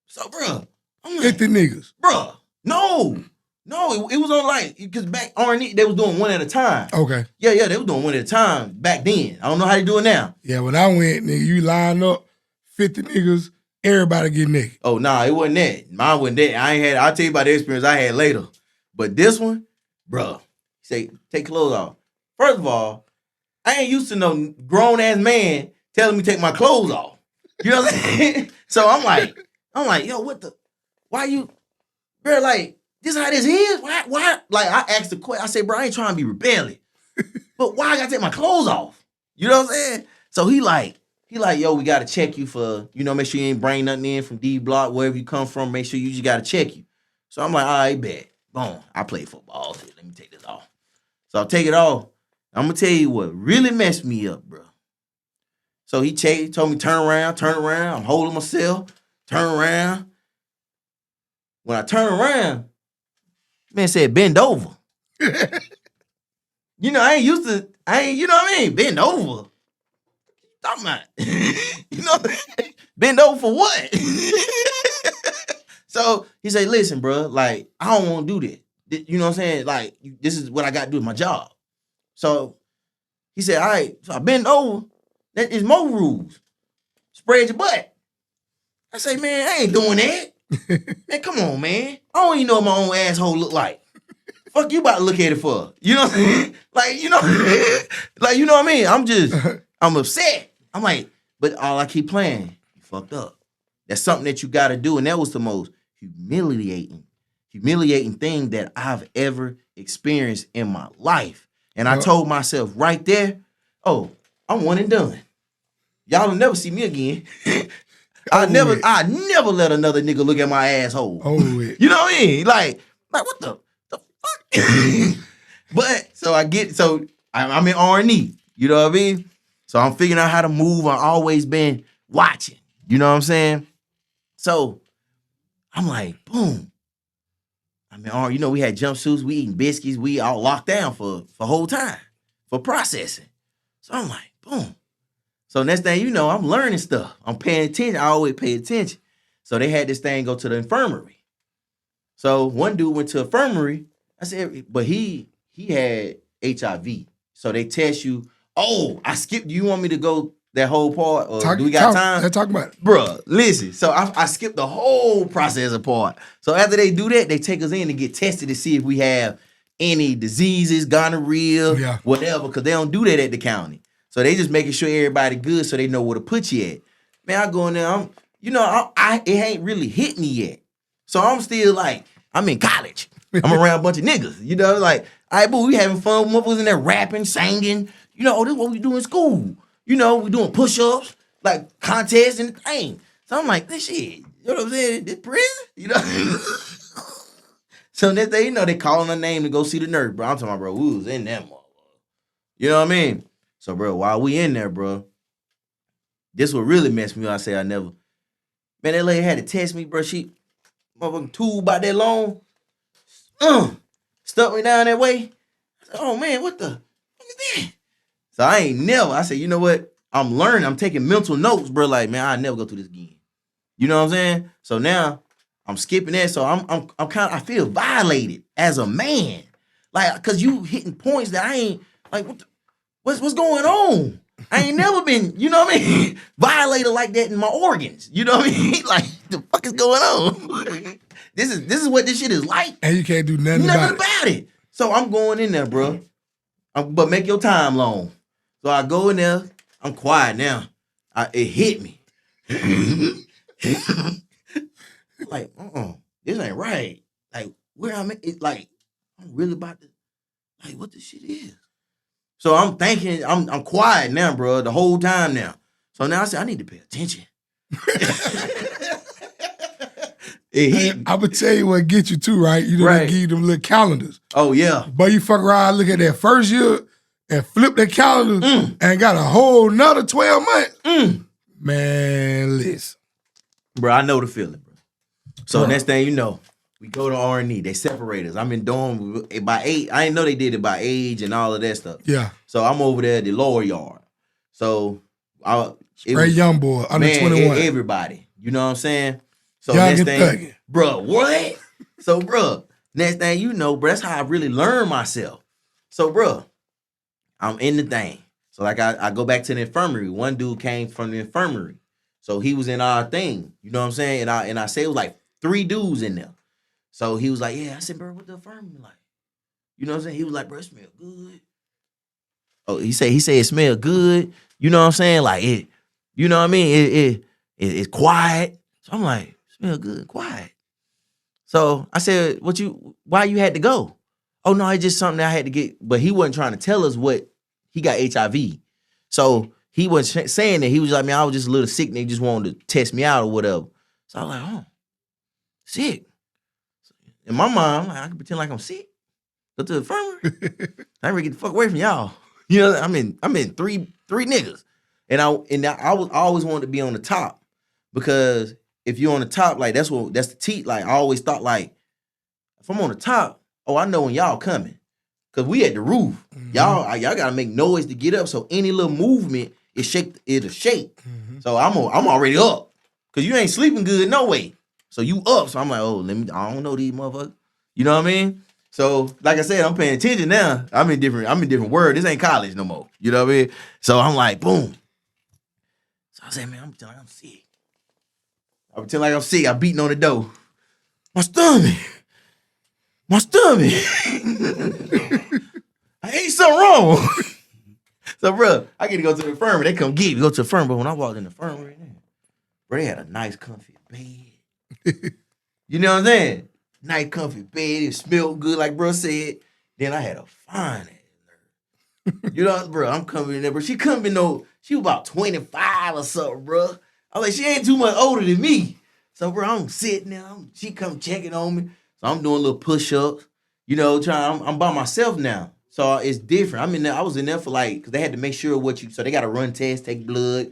So, bro, I'm like, 50 niggas. Bro, no, it was on like, because back R&E, they was doing one at a time. Okay. Yeah, they was doing one at a time back then. I don't know how they do it now. Yeah, when I went, nigga, you line up, 50 niggas, everybody get naked. Oh, nah, it wasn't that. Mine wasn't that. I'll tell you about the experience I had later. But this one, bro, say, take clothes off. First of all, I ain't used to no grown-ass man telling me to take my clothes off. You know what I'm saying? So I'm like, yo, why you, bro, like, this how this is? Why? Like, I asked the question. I said, bro, I ain't trying to be rebellious. But why I gotta take my clothes off? You know what I'm saying? So he like, yo, we gotta check you for, make sure you ain't bring nothing in from D Block, wherever you come from, make sure you just gotta check you. So I'm like, all right, bet. Boom. I play football. So let me take this off. So I take it off. I'm gonna tell you what really messed me up, bro. So he told me turn around. I'm holding myself, turn around. When I turn around, man said, bend over. You know, I ain't, you know what I mean? Bend over. Talking about, bend over for what? So he said, listen, bro, like, I don't want to do that. You know what I'm saying? Like, this is what I got to do with my job. So he said, all right, so I bend over. That is more rules. Spread your butt. I say, man, I ain't doing that. Man, come on, man. I don't even know what my own asshole look like. Fuck you about to look at it for? You know what I'm saying? Like, you know what I mean? I'm upset. I'm like, but all I keep playing, you fucked up. That's something that you got to do. And that was the most humiliating thing that I've ever experienced in my life. And I told myself right there, oh, I'm one and done. Y'all will never see me again. I never let another nigga look at my asshole. You know what I mean? Like what the fuck? But so I'm in R&E. You know what I mean? So I'm figuring out how to move. I've always been watching. You know what I'm saying? So I'm like, boom. I mean, we had jumpsuits, we eating biscuits, we all locked down for whole time. for processing. So I'm like, boom. So next thing you know, I'm learning stuff. I'm paying attention. I always pay attention. So they had this thing go to the infirmary. So one dude went to infirmary. I said, but he had HIV. So they test you. Oh, I skipped. Do you want me to go that whole part? Or do we got time? Let's talk about it. Bruh, listen. So I skipped the whole process apart. So after they do that, they take us in to get tested to see if we have any diseases, gonorrhea, whatever, because they don't do that at the county. So they just making sure everybody good so they know where to put you at. Man, I go in there, it ain't really hit me yet. So I'm still like, I'm in college. I'm around a bunch of niggas. You know, like, all right, boo, we having fun. Motherfuckers in there rapping, singing. You know, this is what we do in school. You know, we doing push-ups, like contests and thing. So I'm like, this shit, you know what I'm saying? This prison? You know? So next thing you know, they calling her name to go see the nurse, bro. I'm talking about, bro, we was in that motherfucker. You know what I mean? So, bro, while we in there, bro, this what really messed me up. I say I never. Man, that lady had to test me, bro. She, motherfucking tool about that long. Stuck me down that way. I said, oh, man, what the fuck is that? So I ain't never. I said, you know what? I'm learning. I'm taking mental notes, bro. Like, man, I'll never go through this again. You know what I'm saying? So now I'm skipping that. So I'm kind of, I feel violated as a man. Like, cause you hitting points that I ain't, like, what's going on? I ain't never been, you know what I mean? Violated like that in my organs. You know what I mean? Like, the fuck is going on? This is what this shit is like. And you can't do nothing about it. So I'm going in there, bro. But make your time long. So I go in there. I'm quiet now. It hit me. Like, this ain't right. Like, where I'm at, it's like, I'm really about to, like, what this shit is. So I'm thinking, I'm quiet now, bro, the whole time now. So now I said, I need to pay attention. It hit me. I'm going to tell you what get you too, right? You know, they give you them little calendars. Oh, yeah. But you fuck around, look at that first year and flip that calendar and got a whole nother 12 months. Man, listen. Bro, I know the feeling, bro. So next thing you know, we go to R&E. They separate us. I'm in dorm by 8. I didn't know they did it by age and all of that stuff. Yeah. So I'm over there at the lower yard. So young boy, under 21. Everybody. You know what I'm saying? So Young next and thing, thugging. bro, what? So, bro, next thing you know, bro, that's how I really learn myself. So, bro, I'm in the thing. So, like, I go back to the infirmary. One dude came from the infirmary. So he was in our thing. You know what I'm saying? And I say it was like 3 dudes in there. So he was like, yeah. I said, bro, what the infirmary like? You know what I'm saying? He was like, bro, it smell good. Oh, he said it smell good. You know what I'm saying? Like, it, you know what I mean? It's quiet. So I'm like, smell good, quiet. So I said, why you had to go? Oh, no, it's just something that I had to get. But he wasn't trying to tell us what he got HIV. So he wasn't saying that. He was like, man, I was just a little sick and they just wanted to test me out or whatever. So I was like, oh, sick. In my mind, I can pretend like I'm sick. Go to the infirmary. I ready to get the fuck away from y'all. You know, I'm in three niggas. And I always wanted to be on the top because if you're on the top, like that's the teat. Like I always thought, like if I'm on the top, oh, I know when y'all coming, cause we at the roof. Y'all gotta make noise to get up. So any little movement, it'll shake. So I'm already up, cause you ain't sleeping good no way. So you up. So I'm like, oh, I don't know these motherfuckers. You know what I mean? So like I said, I'm paying attention now. I'm in different world. This ain't college no more. You know what I mean? So I'm like, boom. So I said, man, I'm pretending like I'm sick. I pretend like I'm sick. I beating on the door. My stomach. I ain't something wrong. So, bro, I get to go to the infirmary. They come get me. Go to the infirmary. But when I walked in the infirmary, bro, they had a nice, comfy bed. You know what I'm saying? Nice, comfy bed. It smelled good, like bro said. Then I had a fine ass nurse. You know, bro, I'm coming in there, bro. She couldn't be she was about 25 or something, bro. I was like, she ain't too much older than me. So, bro, I'm sitting there. She come checking on me. So I'm doing little push-ups. You know, I'm by myself now. So it's different. I'm in there. I was in there for like, because they had to make sure so they got to run tests, take blood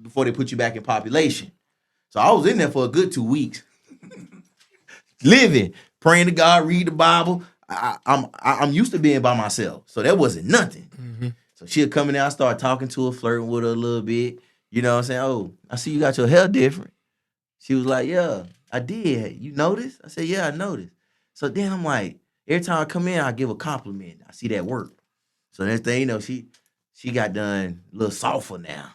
before they put you back in population. So I was in there for a good 2 weeks. Living, praying to God, read the Bible. I'm used to being by myself, so that wasn't nothing. Mm-hmm. So she'll come in there, I start talking to her, flirting with her a little bit. You know what I'm saying? Oh, I see you got your hair different. She was like, yeah, I did. You noticed? I said, yeah, I noticed. So then I'm like, every time I come in, I give a compliment. I see that work. So next thing you know, she got done a little softer now.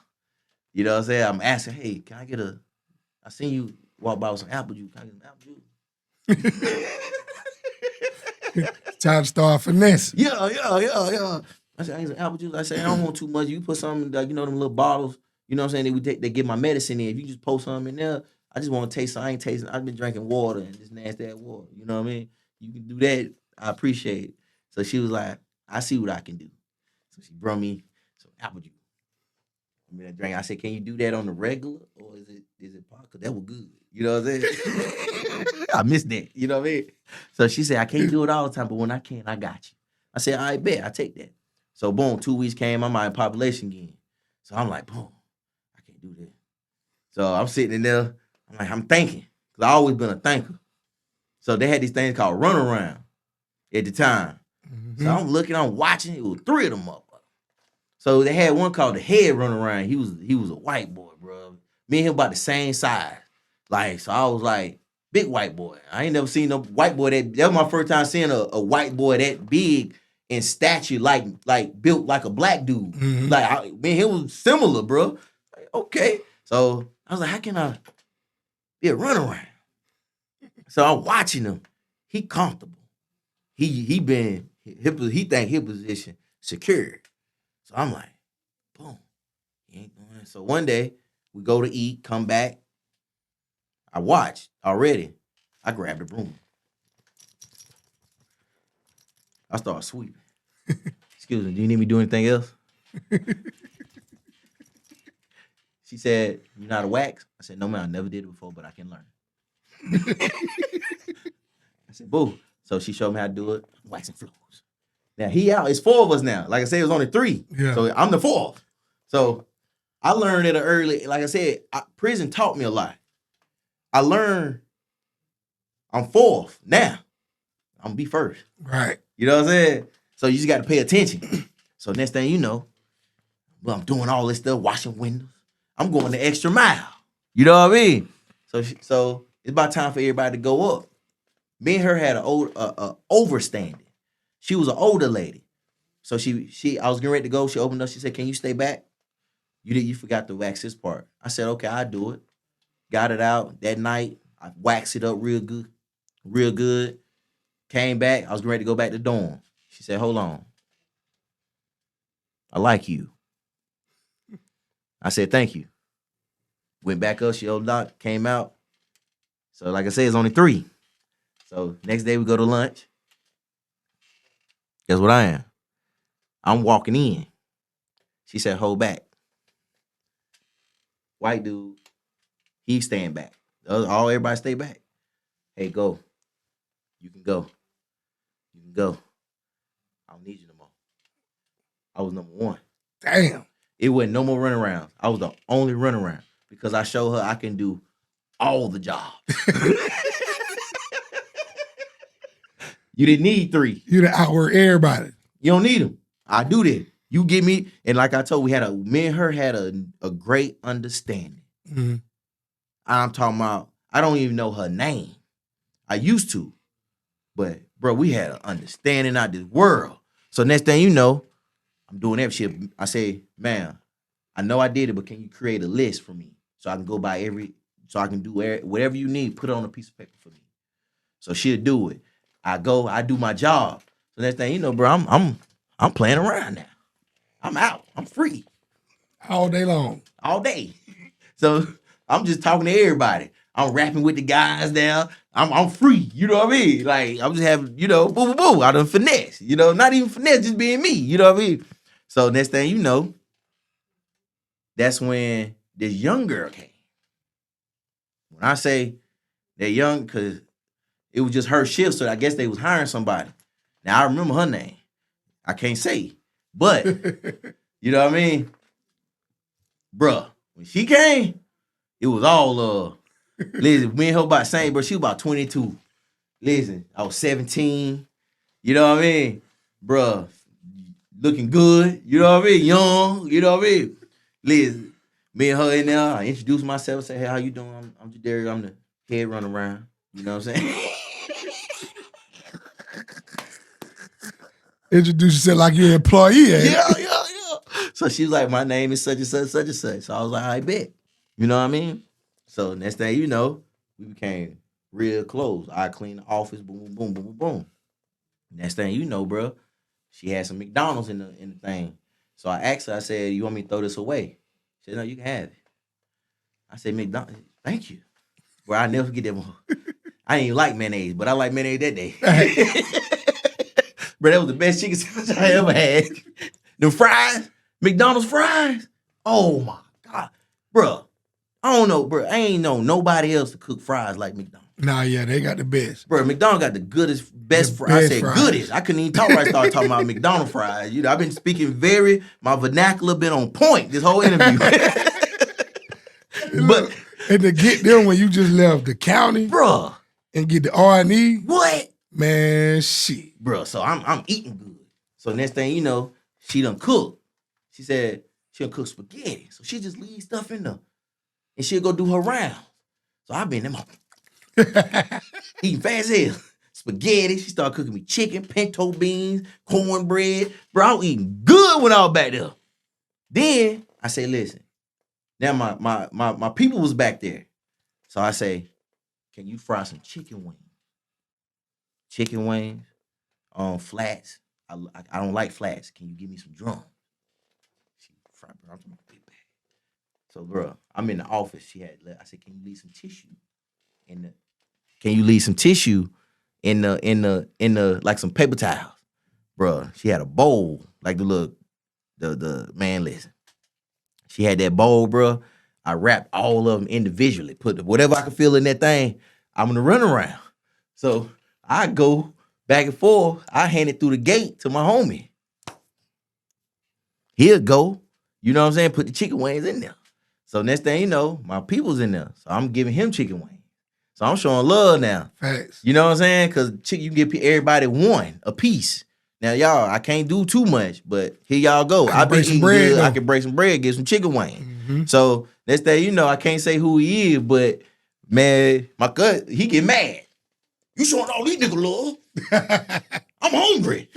You know what I'm saying? I'm asking, hey, can I get I seen you walk by with some apple juice. Can I get some apple juice? Time to start finesse. Yeah. I said, I need some apple juice. I said, I don't want too much. You put some, like, them little bottles, you know what I'm saying? They get my medicine in. If you just pour some in there, I just want to taste some. I ain't tasting. I've been drinking water and just nasty ass water. You know what I mean? You can do that. I appreciate it. So she was like, I see what I can do. So she brought me some apple juice. I mean, I drank. I said, can you do that on the regular or is it pop? Cause that was good. You know what I'm saying? I missed that. You know what I mean? So she said, I can't do it all the time, but when I can, I got you. I said, I bet I take that. So boom, 2 weeks came, I'm out in population again. So I'm like, boom, I can't do that. So I'm sitting in there, I'm thinking, because I always been a thinker. So they had these things called runaround at the time. Mm-hmm. So I'm looking, I'm watching, it was 3 of them up. So they had one called the head runaround. He was a white boy, bro. Me and him about the same size. Like, so I was like, big white boy. I ain't never seen no white boy that was my first time seeing a white boy that big in stature, like built like a black dude. Mm-hmm. Like, me and him was similar, bro. Like, okay. So I was like, how can I be a runaround? So I'm watching him. He comfortable. He think his position secure. So I'm like, boom. He ain't doing it. So one day we go to eat, come back. I watched already. I grabbed a broom. I started sweeping. Excuse me, do you need me to do anything else? She said, you know how to wax? I said, no, man, I never did it before, but I can learn. I said, boo. So she showed me how to do it. Waxing floors. Now, he out. It's 4 of us now. Like I said, it was only 3. Yeah. So I'm the 4th. So I learned at an early, like I said, prison taught me a lot. I learned I'm 4th now. I'm going to be 1st. Right. You know what I'm saying? So you just got to pay attention. So next thing you know, well, I'm doing all this stuff, washing windows. I'm going the extra mile. You know what I mean? So it's about time for everybody to go up. Me and her had an overstanding. She was an older lady. So I was getting ready to go. She opened up. She said, can you stay back? You forgot to wax this part. I said, okay, I'll do it. Got it out that night. I waxed it up real good. Came back. I was ready to go back to dorm. She said, hold on. I like you. I said, thank you. Went back up. She opened up, came out. So like I said, it's only 3. So next day we go to lunch. Guess what I am? I'm walking in. She said, hold back. White dude, he's staying back. Everybody stay back. Hey, go. You can go. You can go. I don't need you no more. I was number 1. Damn. It wasn't no more runarounds. I was the only runaround because I showed her I can do all the jobs. You didn't need 3. You done outwork everybody. You don't need them. I do that. You get me, and like I told, me and her had a great understanding. Mm-hmm. I'm talking about, I don't even know her name. I used to, but bro, we had an understanding out this world. So next thing you know, I'm doing every shit. I say, man, I know I did it, but can you create a list for me so I can go by so I can do whatever you need, put it on a piece of paper for me. So she'll do it. I do my job. So next thing you know, bro, I'm playing around now. I'm out. I'm free. All day long. All day. So I'm just talking to everybody. I'm rapping with the guys now. I'm free. You know what I mean? Like, I'm just having, boo, boo, boo. I done finesse. Not even finesse, just being me. You know what I mean? So next thing you know, that's when this young girl came. When I say they're young, because it was just her shift, so I guess they was hiring somebody. Now, I remember her name. I can't say. But, you know what I mean? Bruh, when she came, it was all, listen, me and her about the same, bro. She was about 22. Listen, I was 17. You know what I mean? Bruh, looking good. You know what I mean? Young. You know what I mean? Liz, me and her in there, I introduced myself and say, hey, how you doing? I'm Jadarius. I'm the head runner around. You know what I'm saying? Introduce yourself like you're an employee. Yeah. So she was like, my name is such and such, such and such. So I was like, I bet. You know what I mean? So next thing you know, we became real close. I cleaned the office, boom, boom, boom, boom, boom. Next thing you know, bro, she had some McDonald's in the thing. So I asked her, I said, you want me to throw this away? She said, no, you can have it. I said, McDonald's, thank you. Bro, I'll never forget that one. I didn't even like mayonnaise, but I like mayonnaise that day. Bro, that was the best chicken sandwich I ever had. Them fries, McDonald's fries. Oh my God. Bro, I don't know, bro. I ain't know nobody else to cook fries like McDonald's. Nah, yeah, they got the best. Bro, McDonald's got the best fries. I said fries. goodest. I couldn't even talk right. I started talking about McDonald's fries. You know, I've been speaking my vernacular been on point this whole interview. But and to get them when you just left the county, bro, and get the R&E, what? Man, shit. Bro, so I'm eating good. So next thing you know, she done cook. She said she done cook spaghetti. So she just leave stuff in there. And she'll go do her rounds. So I been in my eating fast as hell. Spaghetti. She started cooking me chicken, pinto beans, cornbread. Bro, I was eating good when I was back there. Then I say, listen, now my people was back there. So I say, can you fry some chicken wings? Chicken wings, flats. I don't like flats. Can you give me some drums? She fried, bro. I'm talking about big bag. So, bro, I'm in the office. I said, can you leave some tissue in the like some paper towels, bro? She had a bowl like the man. Listen, she had that bowl, bro. I wrapped all of them individually. Put whatever I could feel in that thing. I'm gonna run around. So I go back and forth. I hand it through the gate to my homie. He'll go. You know what I'm saying? Put the chicken wings in there. So next thing you know, my people's in there. So I'm giving him chicken wings. So I'm showing love now. Facts. You You know what I'm saying? Because you can give everybody one a piece. Now, y'all, I can't do too much, but here y'all go. I've been eating good. I can break some bread, get some chicken wings. Mm-hmm. So next thing you know, I can't say who he is, but man, my cousin, he get mad. You showing all these niggas love. I'm hungry.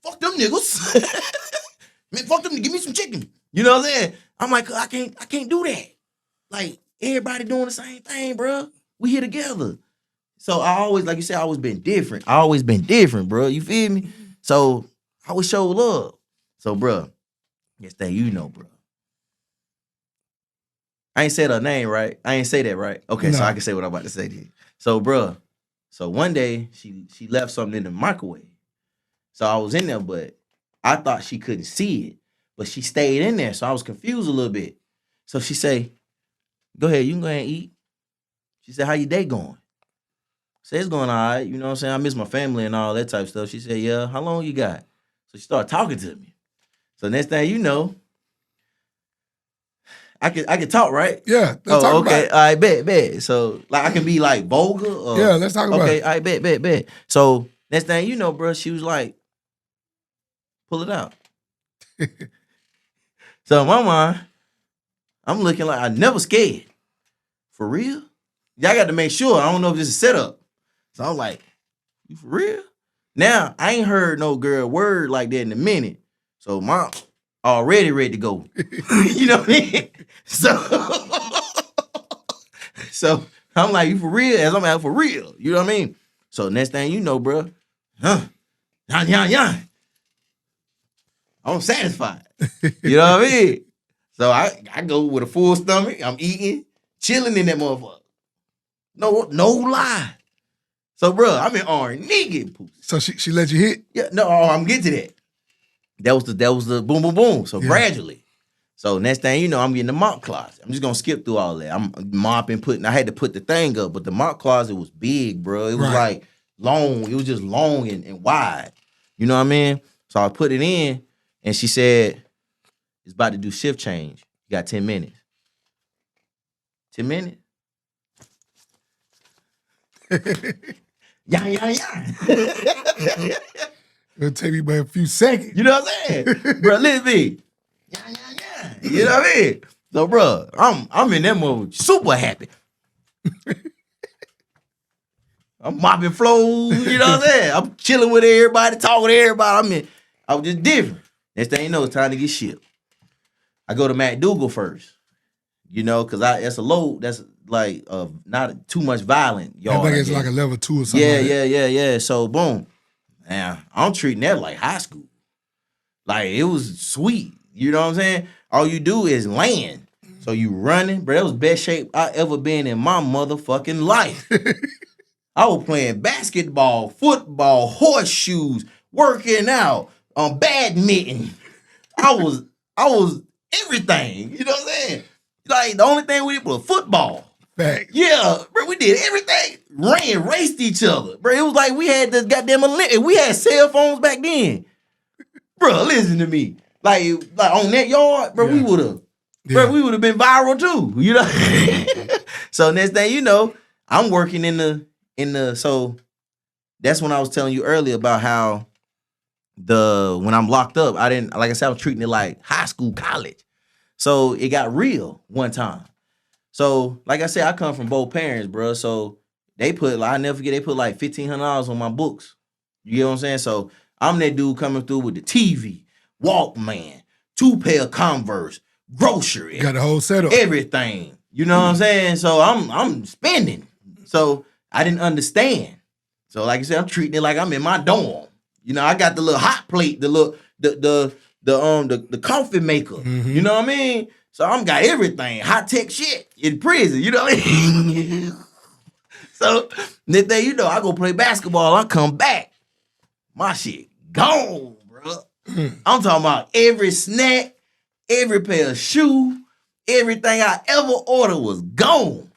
Fuck them niggas. Man, fuck them, give me some chicken. You know what I'm saying? I'm like, I can't do that. Like, everybody doing the same thing, bro. We here together. So I always, like you said, I always been different. I always been different, bro. You feel me? So I always show love. So, bro, next thing you know, bro. I ain't said her name, right? I ain't say that, right? Okay, No. so I can say what I'm about to say to you. So, bro, so one day she left something in the microwave. So I was in there, but I thought she couldn't see it. But she stayed in there, so I was confused a little bit. So she say, go ahead, you can go ahead and eat. She said, how your day going? I said, it's going all right. You know what I'm saying? I miss my family and all that type of stuff. She said, yeah, how long you got? So she started talking to me. So next thing you know, I can talk, right? Yeah, let's talk okay. about it. All right, bet. So like I can be like vulgar. Or, Yeah, let's talk about okay, it. all right, bet. So next thing you know, bro, she was like, pull it out. So in my mind, I'm looking like I never scared. For real? Y'all got to make sure. I don't know if this is set up. So I'm like, you for real? Now, I ain't heard no girl word like that in a minute. So mom already ready to go. You know what I mean? So I'm like, you for real? As I'm out for real. You know what I mean? So next thing you know, bro, yan. I'm satisfied. You know what I mean? So I go with a full stomach. I'm eating, chilling in that motherfucker. No lie. So, bro, I'm in R&E getting pussy. So she let you hit? Yeah, no, I'm getting to that. That was the boom, boom, boom. So Yeah. gradually. So next thing you know, I'm getting the mop closet. I'm just gonna skip through all that. I'm mopping, I had to put the thing up, but the mop closet was big, bro. It was Right. like long. It was just long and wide. You know what I mean? So I put it in, and she said, it's about to do shift change. You got 10 minutes. 10 minutes? Yeah, yeah, yeah. It'll take me but a few seconds. You know what I'm saying? Bro, listen to me. Yeah, yeah, yeah. You know what I mean? So, bro, I'm in that mode super happy. I'm mopping floors, you know what I'm saying? I'm chilling with everybody, talking to everybody. I was just different. Next thing you know, it's time to get shipped. I go to MacDougal first, you know, because that's a load. That's like not too much violent, I y'all. think it's like a level 2 or something. Yeah. So, boom. Man, I'm treating that like high school. Like, it was sweet. You know what I'm saying? All you do is land. So you running. Bro, that was the best shape I ever been in my motherfucking life. I was playing basketball, football, horseshoes, working out, badminton. I was everything. You know what I'm saying? Like, the only thing we did was football. Fact. Yeah, bro, we did everything. Raced each other. Bro, it was like we had this goddamn Olympic. We had cell phones back then. Bro, listen to me. Like on that yard, bro, we would have. Yeah. Bro, we would have been viral too. You know? So next thing you know, I'm working in the so that's when I was telling you earlier about how when I'm locked up, I didn't, like I said, I was treating it like high school, college. So it got real one time. So, like I said, I come from both parents, bro. So they put, I never forget, they put like $1,500 on my books. You get what I'm saying? So I'm that dude coming through with the TV, Walkman, 2 pair of Converse, grocery, Got the whole setup. everything. You know what I'm saying? So I'm spending. So I didn't understand. So like I said, I'm treating it like I'm in my dorm. You know, I got the little hot plate, the coffee maker. Mm-hmm. You know what I mean? So I'm got everything, high tech shit in prison. You know what I mean? So next thing you know, I go play basketball. I come back, my shit gone, bro. I'm talking about every snack, every pair of shoe, everything I ever ordered was gone.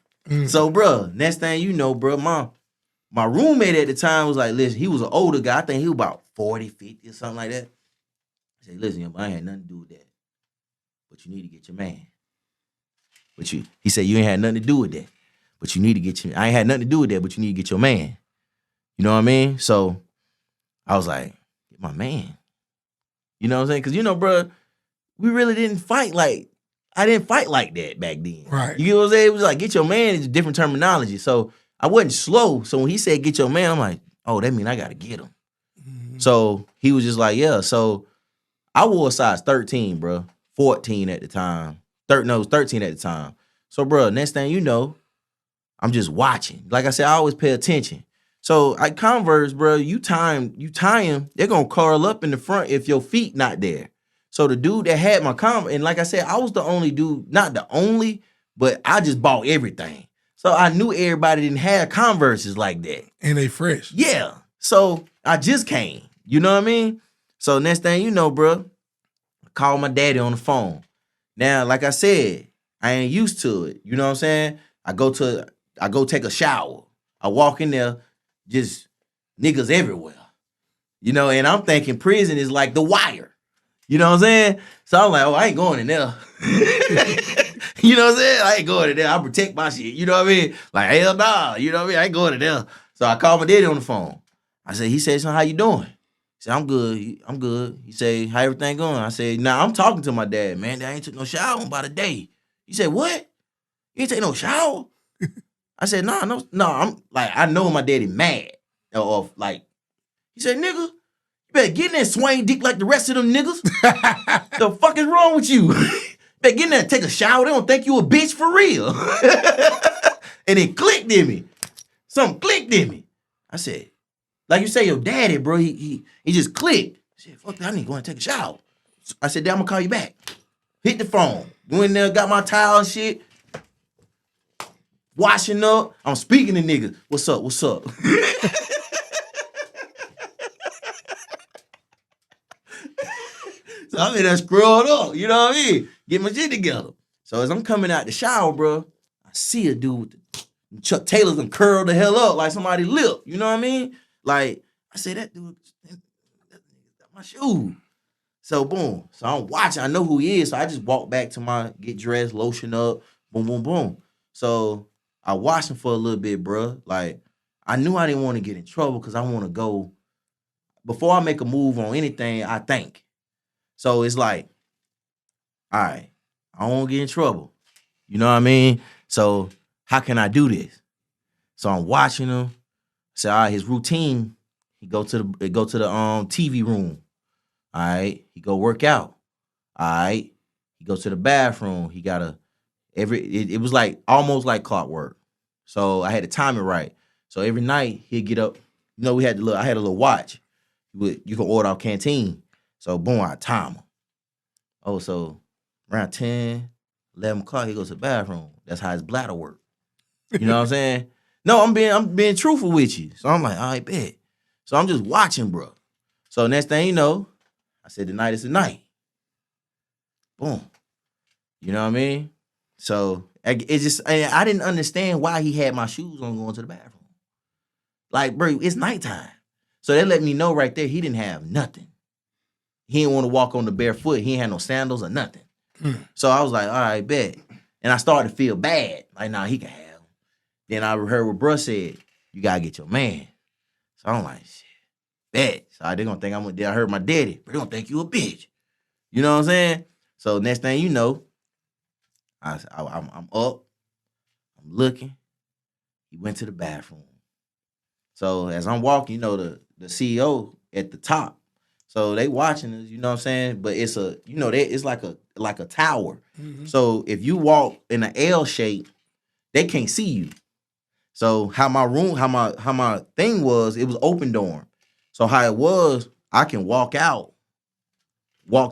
So, bro, next thing you know, bro, my roommate at the time was like, listen, he was an older guy. I think he was about 40, 50 or something like that. I said, listen, I ain't had nothing to do with that. But you need to get your man. He said, you ain't had nothing to do with that. But you need to get I ain't had nothing to do with that, but you need to get your man. You know what I mean? So I was like, get my man. You know what I'm saying? Because, you know, bro, we really didn't fight I didn't fight like that back then. Right. You get what I'm saying? It was like, get your man is a different terminology. So I wasn't slow. So when he said, get your man, I'm like, oh, that mean I got to get him. Mm-hmm. So he was just like, yeah. So I wore a size 13, bro. 14 at the time. It was 13 at the time. So, bro, next thing you know, I'm just watching. Like I said, I always pay attention. So at Converse, bro, you tie them, they're going to curl up in the front if your feet not there. So the dude that had my Converse, and like I said, I was the only dude, not the only, but I just bought everything. So I knew everybody didn't have Converses like that. And they fresh. Yeah. So I just came. You know what I mean? So next thing you know, bro, I called my daddy on the phone. Now, like I said, I ain't used to it. You know what I'm saying? I go take a shower. I walk in there, just niggas everywhere. You know, and I'm thinking prison is like The Wire. You know what I'm saying? So I'm like, oh, I ain't going in there. You know what I'm saying? I ain't going in there. I protect my shit. You know what I mean? Like, hell nah. You know what I mean? I ain't going in there. So I called my daddy on the phone. He said, son, how you doing? He said, I'm good. I'm good. He said, how everything going? I said, nah, I'm talking to my dad, man. I ain't took no shower in about a day. He said, what? You ain't take no shower? I said, no. I'm like, I know my daddy mad. Or like, he said, nigga, you better get in there and swing dick like the rest of them niggas. The fuck is wrong with you? Better get in there and take a shower. They don't think you a bitch for real. And it clicked in me. Something clicked in me. I said, like you say, your daddy, bro, he just clicked. I said, fuck that, I need to go and take a shower. I said, Dad, I'm gonna call you back. Hit the phone. Went in there, got my towel and shit. Washing up. I'm speaking to niggas. What's up? What's up? So I'm in there screwed up. You know what I mean? Get my shit together. So as I'm coming out the shower, bro, I see a dude with the Chuck Taylors and curled the hell up like somebody lip. You know what I mean? Like, I say, that dude, that's my shoe. So boom. So I'm watching. I know who he is. So I just walk back to get dressed, lotion up, boom, boom, boom. So I watched him for a little bit, bro. Like, I knew I didn't want to get in trouble because I want to go. Before I make a move on anything, I think. So it's like, all right, I don't want to get in trouble. You know what I mean? So how can I do this? So I'm watching him. Say, all right, his routine, he go to the TV room. All right, he go work out. All right, he go to the bathroom. He got it was like almost like clockwork. So I had to time it right. So every night he'd get up. You know, I had a little watch. You can order off Canteen. So boom, I time him. Oh, so around 10, 11 o'clock, he goes to the bathroom. That's how his bladder work. You know what I'm saying? No, I'm being truthful with you. So I'm like, all right, bet. So I'm just watching, bro. So next thing you know, I said, tonight is the night. Boom. You know what I mean? So I didn't understand why he had my shoes on going to the bathroom. Like, bro, it's nighttime. So that let me know right there he didn't have nothing. He didn't want to walk on the barefoot. He ain't had no sandals or nothing. So I was like, all right, bet. And I started to feel bad. Like, nah, he can have them. Then I heard what bruh said, you got to get your man. So I'm like, shit, bet. So they're going to think I heard my daddy. They're going to think you a bitch. You know what I'm saying? So next thing you know, I'm up. I'm looking. He went to the bathroom. So as I'm walking, you know, the CEO at the top. So they watching us, you know what I'm saying? But it's it's like a tower. Mm-hmm. So if you walk in an L shape, they can't see you. So how my thing was, it was open dorm. So how it was, I can walk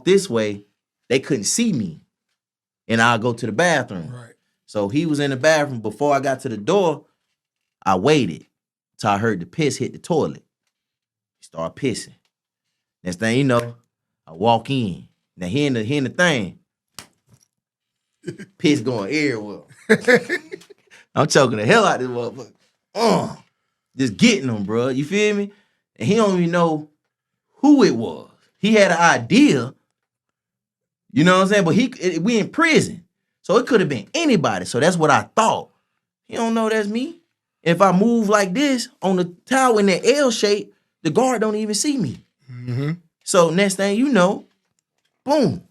this way, they couldn't see me. And I'll go to the bathroom. Right. So he was in the bathroom. Before I got to the door, I waited till I heard the piss hit the toilet. He started pissing. Next thing you know, I walk in. Now hearing the thing, piss going everywhere. I'm choking the hell out of this motherfucker. Just getting him, bro. You feel me? And he don't even know who it was. He had an idea. You know what I'm saying? But we in prison. So it could have been anybody. So that's what I thought. He don't know that's me. If I move like this on the tower in that L shape, the guard don't even see me. Mm-hmm. So next thing you know, boom,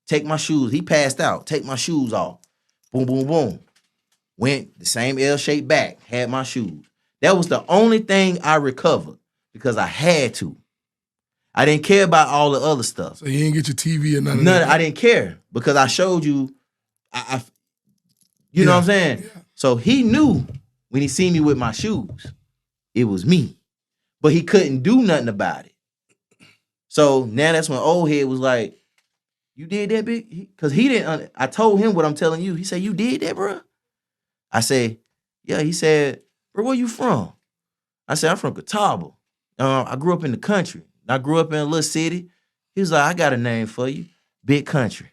take my shoes. He passed out. Take my shoes off. Boom, boom, boom. Went the same L shape back. Had my shoes. That was the only thing I recovered because I had to. I didn't care about all the other stuff. So you didn't get your TV or none of that? I didn't care because I showed you. You know what I'm saying? Yeah. So he knew when he seen me with my shoes, it was me. But he couldn't do nothing about it. So now that's when old head was like, you did that, big? Because he didn't. I told him what I'm telling you. He said, you did that, bro? I said, yeah. He said, bro, where you from? I said, I'm from Catawba. I grew up in the country. I grew up in a little city. He was like, I got a name for you, Big Country.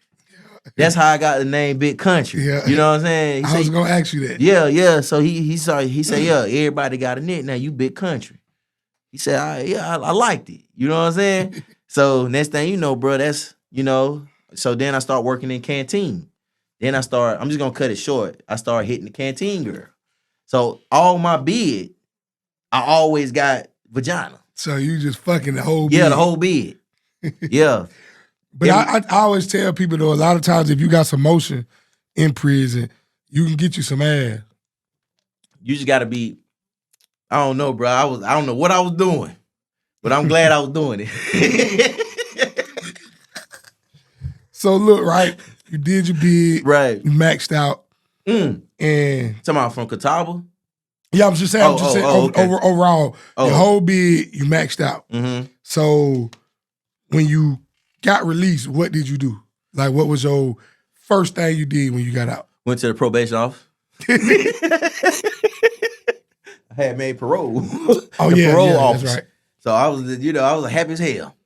That's how I got the name Big Country. Yeah. You know what I'm saying? I was going to ask you that. Yeah. So he said, yeah, everybody got a nick. Now you Big Country. He said, I liked it. You know what I'm saying? So next thing you know, bro, that's, you know, so then I start working in Canteen. Then I'm just going to cut it short. I started hitting the Canteen girl. So all my bid, I always got vagina. So you just fucking the whole bid? Yeah, the whole bid. Yeah. But I always tell people, though, a lot of times if you got some motion in prison, you can get you some ass. You just got to be, I don't know, bro. I don't know what I was doing, but I'm glad I was doing it. So look, right, you did your bid. Right. You maxed out. And talking about from Catawba? Yeah, I was just saying, okay. Overall, your whole bid, you maxed out. Mm-hmm. So when you got released, what did you do? Like, what was your first thing you did when you got out? Went to the probation office. I had made parole. Parole office. That's right. So I was happy as hell.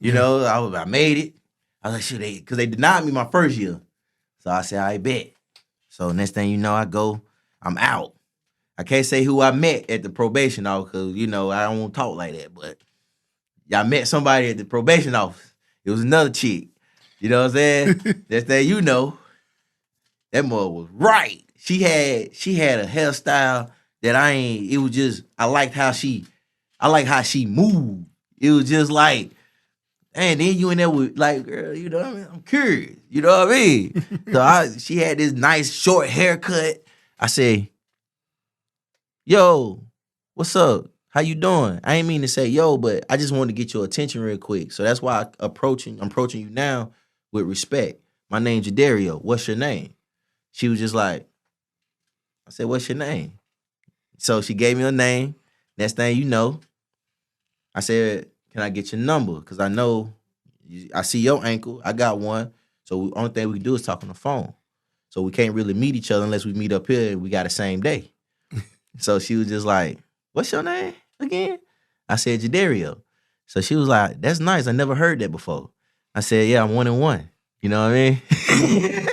You know, I made it. I was like, shit, because they denied me my first year. So I said, I bet. So next thing you know, I'm out. I can't say who I met at the probation office because, you know, I don't want to talk like that. But I met somebody at the probation office. It was another chick. You know what I'm saying? Next thing you know, that mother was right. She had a hairstyle that it was just, I liked how she moved. It was just like, and then you in there with like, girl, you know what I mean? I'm curious. You know what I mean? So she had this nice short haircut. I say, yo, what's up? How you doing? I ain't mean to say yo, but I just wanted to get your attention real quick. So that's why I'm approaching you now with respect. My name's Jadario. What's your name? She was just like, I said, what's your name? So she gave me a name. Next thing you know, I said, can I get your number? Because I know I see your ankle. I got one. So the only thing we can do is talk on the phone. So we can't really meet each other unless we meet up here and we got the same day. So she was just like, what's your name again? I said, Jadario. So she was like, that's nice. I never heard that before. I said, yeah, I'm 1 and 1. You know what I mean?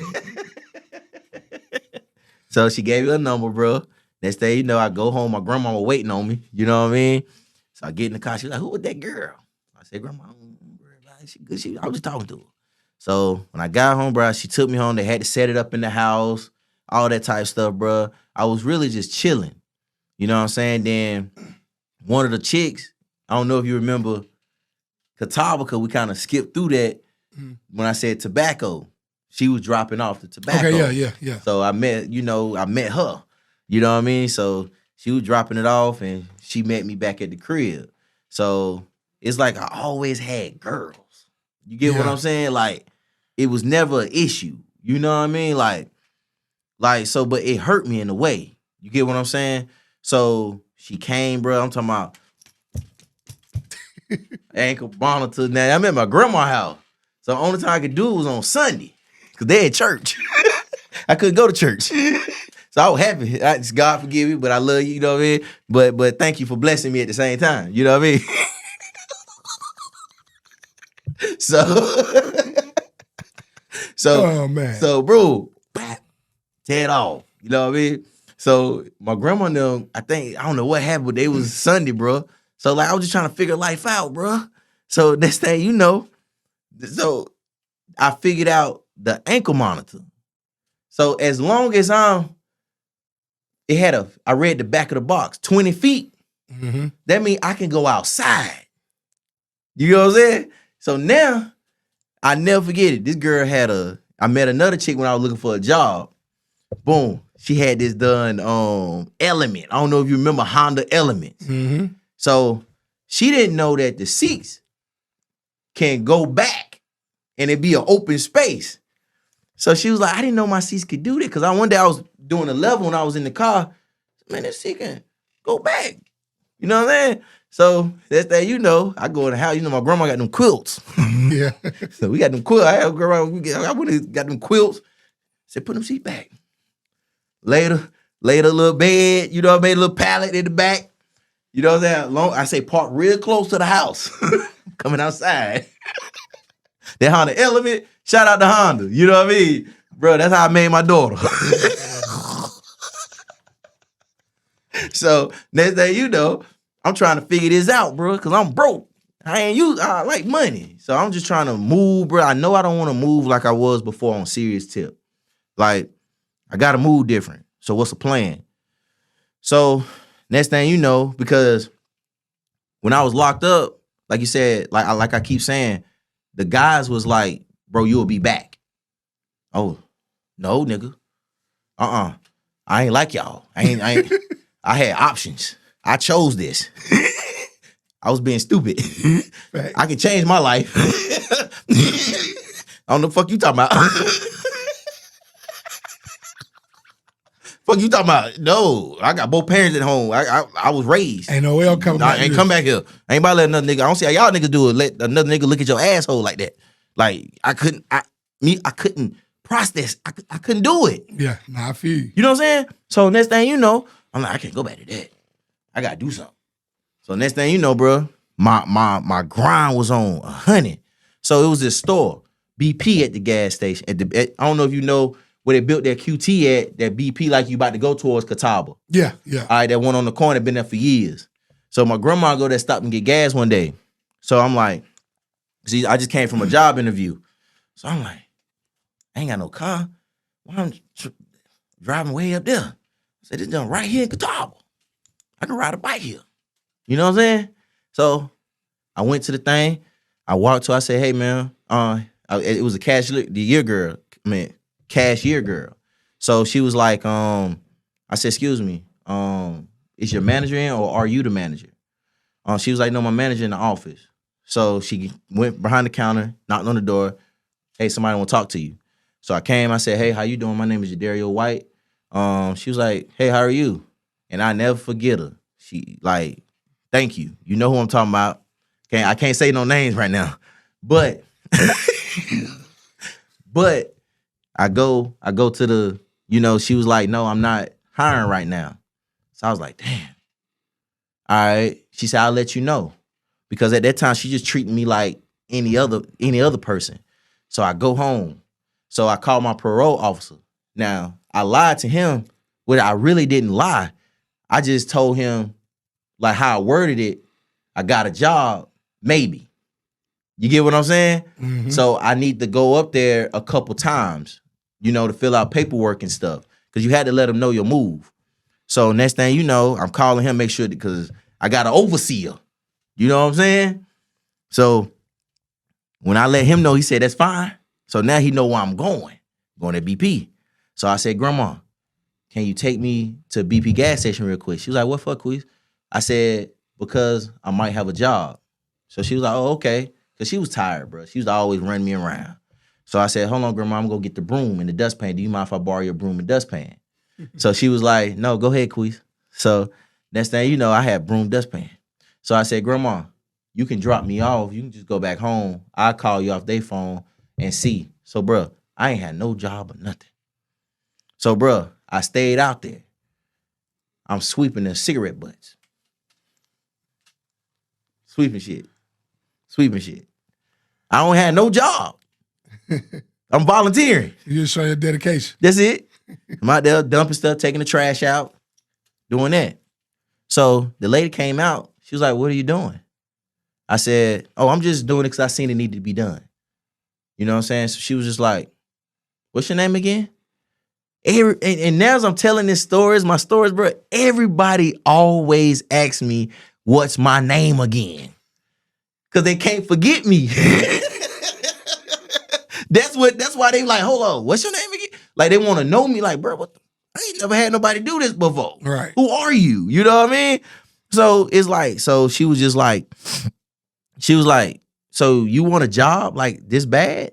So she gave me a number, bro. Next thing you know, I go home. My grandma was waiting on me. You know what I mean? So I get in the car. She was like, who was that girl? I said, Grandma, she good. I was just talking to her. So when I got home, bro, she took me home. They had to set it up in the house, all that type of stuff, bro. I was really just chilling. You know what I'm saying? Then one of the chicks, I don't know if you remember Catawba, because we kind of skipped through that when I said tobacco. She was dropping off the tobacco. Okay, yeah. So I met her. You know what I mean? So she was dropping it off and she met me back at the crib. So it's like I always had girls. You get what I'm saying? Like, it was never an issue. You know what I mean? Like so, but it hurt me in a way. You get what I'm saying? So she came, bro. I'm talking about ankle monitor. Now I'm at my grandma's house. So the only time I could do it was on Sunday. Because they at church. I couldn't go to church. So I was happy. God forgive me, but I love you, you know what I mean? But thank you for blessing me at the same time. You know what I mean? Oh, man. So bro, tear it off. You know what I mean? So my grandma and them, I don't know what happened, but they was Sunday, bro. So like I was just trying to figure life out, bro. So next thing you know, so I figured out the ankle monitor. So as long as I read the back of the box, 20 feet. Mm-hmm. That means I can go outside. You know what I'm saying? So now, I never forget it. This girl I met another chick when I was looking for a job. Boom. She had this done Element. I don't know if you remember Honda Elements. Mm-hmm. So she didn't know that the seats can go back and it be an open space. So she was like, I didn't know my seats could do that. Because one day I was doing a level when I was in the car. Man, this seat can go back. You know what I'm saying? So that's that, you know, I go in the house. You know, my grandma got them quilts. Yeah. So we got them quilts. I went and got them quilts. Said, put them seats back. Laid a little bed, you know what I mean? A little pallet in the back. You know what I'm saying? I say park real close to the house. Coming outside. That Honda Element, shout out to Honda. You know what I mean? Bro, that's how I made my daughter. So next thing you know, I'm trying to figure this out, bro, because I'm broke. I like money. So I'm just trying to move, bro. I know I don't want to move like I was before on serious tip. Like, I got to move different. So what's the plan? So next thing you know, because when I was locked up, like you said, like I keep saying, the guys was like, bro, you'll be back. Oh, no, nigga. I ain't like y'all. I ain't. I had options. I chose this. I was being stupid. Right. I can change my life. I don't know the fuck you talking about. Fuck you talking about? No, I got both parents at home. I was raised. Ain't no way I'm coming back. I ain't come back here. I ain't about to let another nigga. I don't see how y'all niggas do it. Let another nigga look at your asshole like that. Like I couldn't process. I couldn't do it. Yeah, nah, I feel you. You know what I'm saying? So next thing you know, I'm like, I can't go back to that. I gotta do something. So next thing you know, bro, my grind was on 100. So it was this store, BP at the gas station. I don't know if you know where they built that QT at, that BP like you about to go towards Catawba. Yeah. All right, that one on the corner been there for years. So my grandma go there, stop and get gas one day. So I'm like, see, I just came from a job interview. So I'm like, I ain't got no car. Why I'm driving way up there? I said, this done right here in Catawba. I can ride a bike here. You know what I'm saying? So I went to the thing. I walked to. I said, "Hey, man." It was a cashier girl. So she was like, I said, "Excuse me, is your manager in, or are you the manager?" She was like, "No, my manager in the office." So she went behind the counter, knocked on the door. "Hey, somebody want to talk to you." So I came. I said, "Hey, how you doing? My name is Jadario White." She was like, "Hey, how are you?" And I never forget her. She like, "Thank you. You know who I'm talking about." I can't say no names right now, but but I go to the, she was like, "No, I'm not hiring right now." So I was like, "Damn." All right. She said, "I'll let you know." Because at that time she just treated me like any other person. So I go home. So I called my parole officer. Now, I lied to him, but I really didn't lie. I just told him like how I worded it. I got a job, maybe. You get what I'm saying? Mm-hmm. So I need to go up there a couple times, to fill out paperwork and stuff. Because you had to let him know your move. So next thing you know, I'm calling him, make sure, because I got an overseer. You know what I'm saying? So when I let him know, he said, "That's fine." So now he know where I'm going to BP. So I said, "Grandma, can you take me to BP gas station real quick?" She was like, "What for, Queez?" I said, "Because I might have a job." So she was like, "Oh, okay." Because she was tired, bro. She was always running me around. So I said, "Hold on, Grandma, I'm going to get the broom and the dustpan. Do you mind if I borrow your broom and dustpan?" So she was like, "No, go ahead, Queez." So next thing you know, I had broom, dustpan. So I said, "Grandma, you can drop me off. You can just go back home. I'll call you off their phone and see." So, bro, I ain't had no job or nothing. So, bro, I stayed out there. I'm sweeping the cigarette butts. Sweeping shit. I don't have no job. I'm volunteering. You just show your dedication. That's it. I'm out there dumping stuff, taking the trash out, doing that. So the lady came out. She was like, "What are you doing?" I said, "Oh, I'm just doing it because I seen it needed to be done." You know what I'm saying? So she was just like, "What's your name again?" And now as I'm telling my stories, bro, everybody always asks me, "What's my name again?" Because they can't forget me. That's why they like, "Hold on, what's your name again?" Like they want to know me. Like, bro, I ain't never had nobody do this before. Right. Who are you? You know what I mean? So it's like, so she was like, "So you want a job like this bad?"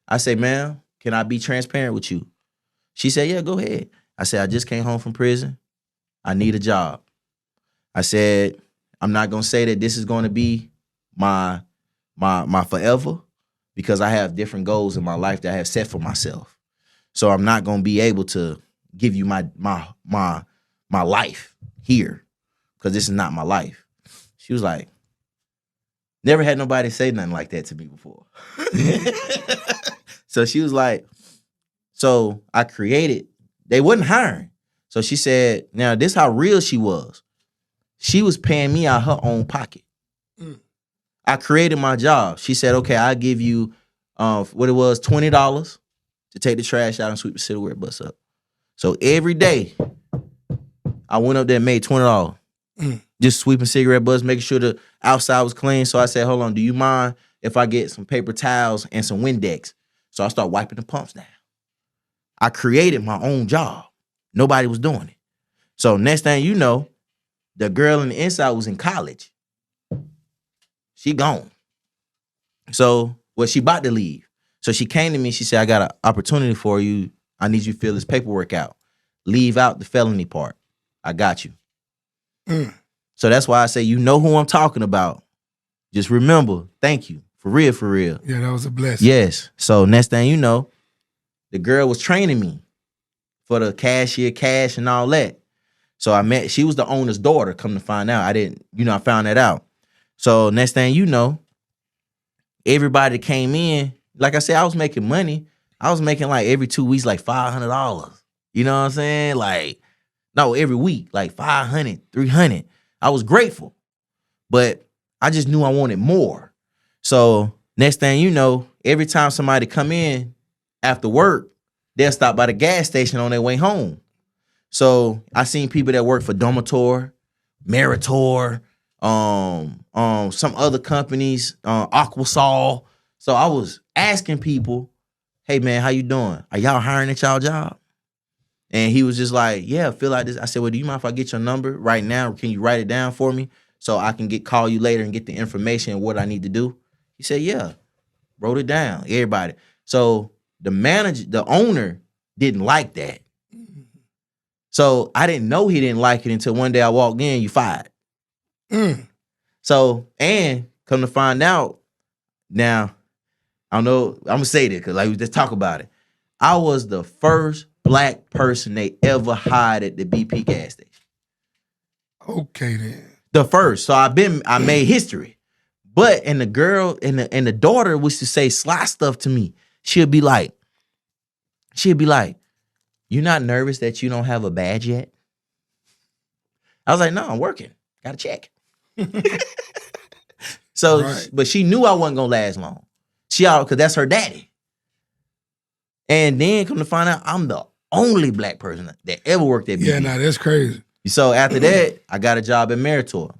I say, "Ma'am, can I be transparent with you?" She said, "Yeah, go ahead." I said, "I just came home from prison. I need a job." I said, "I'm not gonna say that this is gonna be my forever, because I have different goals in my life that I have set for myself. So I'm not gonna be able to give you my life here, because this is not my life." She was like, never had nobody say nothing like that to me before. So she was like, so I created, they wasn't hiring. So she said, now this how real she was. She was paying me out her own pocket. I created my job. She said, "Okay, I'll give you what it was, $20 to take the trash out and sweep the cigarette butts up." So every day I went up there and made $20. Just sweeping cigarette butts, making sure the outside was clean. So I said, "Hold on, do you mind if I get some paper towels and some Windex?" So I start wiping the pumps down. I created my own job. Nobody was doing it. So next thing you know, the girl on the inside was in college. She gone. So, she about to leave. So she came to me. She said, "I got an opportunity for you. I need you to fill this paperwork out. Leave out the felony part. I got you." So that's why I say, you know who I'm talking about. Just remember, thank you. For real, for real. Yeah, that was a blessing. Yes. So next thing you know, the girl was training me for the cashier, cash, and all that. So she was the owner's daughter, come to find out. I found that out. So next thing you know, everybody that came in, like I said, I was making money. I was making like every 2 weeks, like $500. You know what I'm saying? Like, no, every week, like $500, $300. I was grateful, but I just knew I wanted more. So next thing you know, every time somebody come in after work, they'll stop by the gas station on their way home. So I seen people that work for Domator, Meritor, some other companies, Aquasol. So I was asking people, hey man, how you doing? Are y'all hiring at y'all job? And he was just like, yeah, I feel like this. I said, well, do you mind if I get your number right now? Can you write it down for me so I can call you later and get the information and what I need to do? He said, yeah. Wrote it down, everybody. So the owner didn't like that. So I didn't know he didn't like it until one day I walked in, you fired. So, and come to find out, now, I don't know, I'm going to say this because like, let's talk about it. I was the first black person they ever hired at the BP gas station. Okay, then. The first. So I made history. But, and the girl and the daughter was to say sly stuff to me. She'd be like, you're not nervous that you don't have a badge yet? I was like, no, I'm working. Got to check. So, right. But she knew I wasn't going to last long. Because that's her daddy. And then come to find out, I'm the only black person that ever worked at BP. Yeah, nah, that's crazy. So after that, I got a job at Meritor.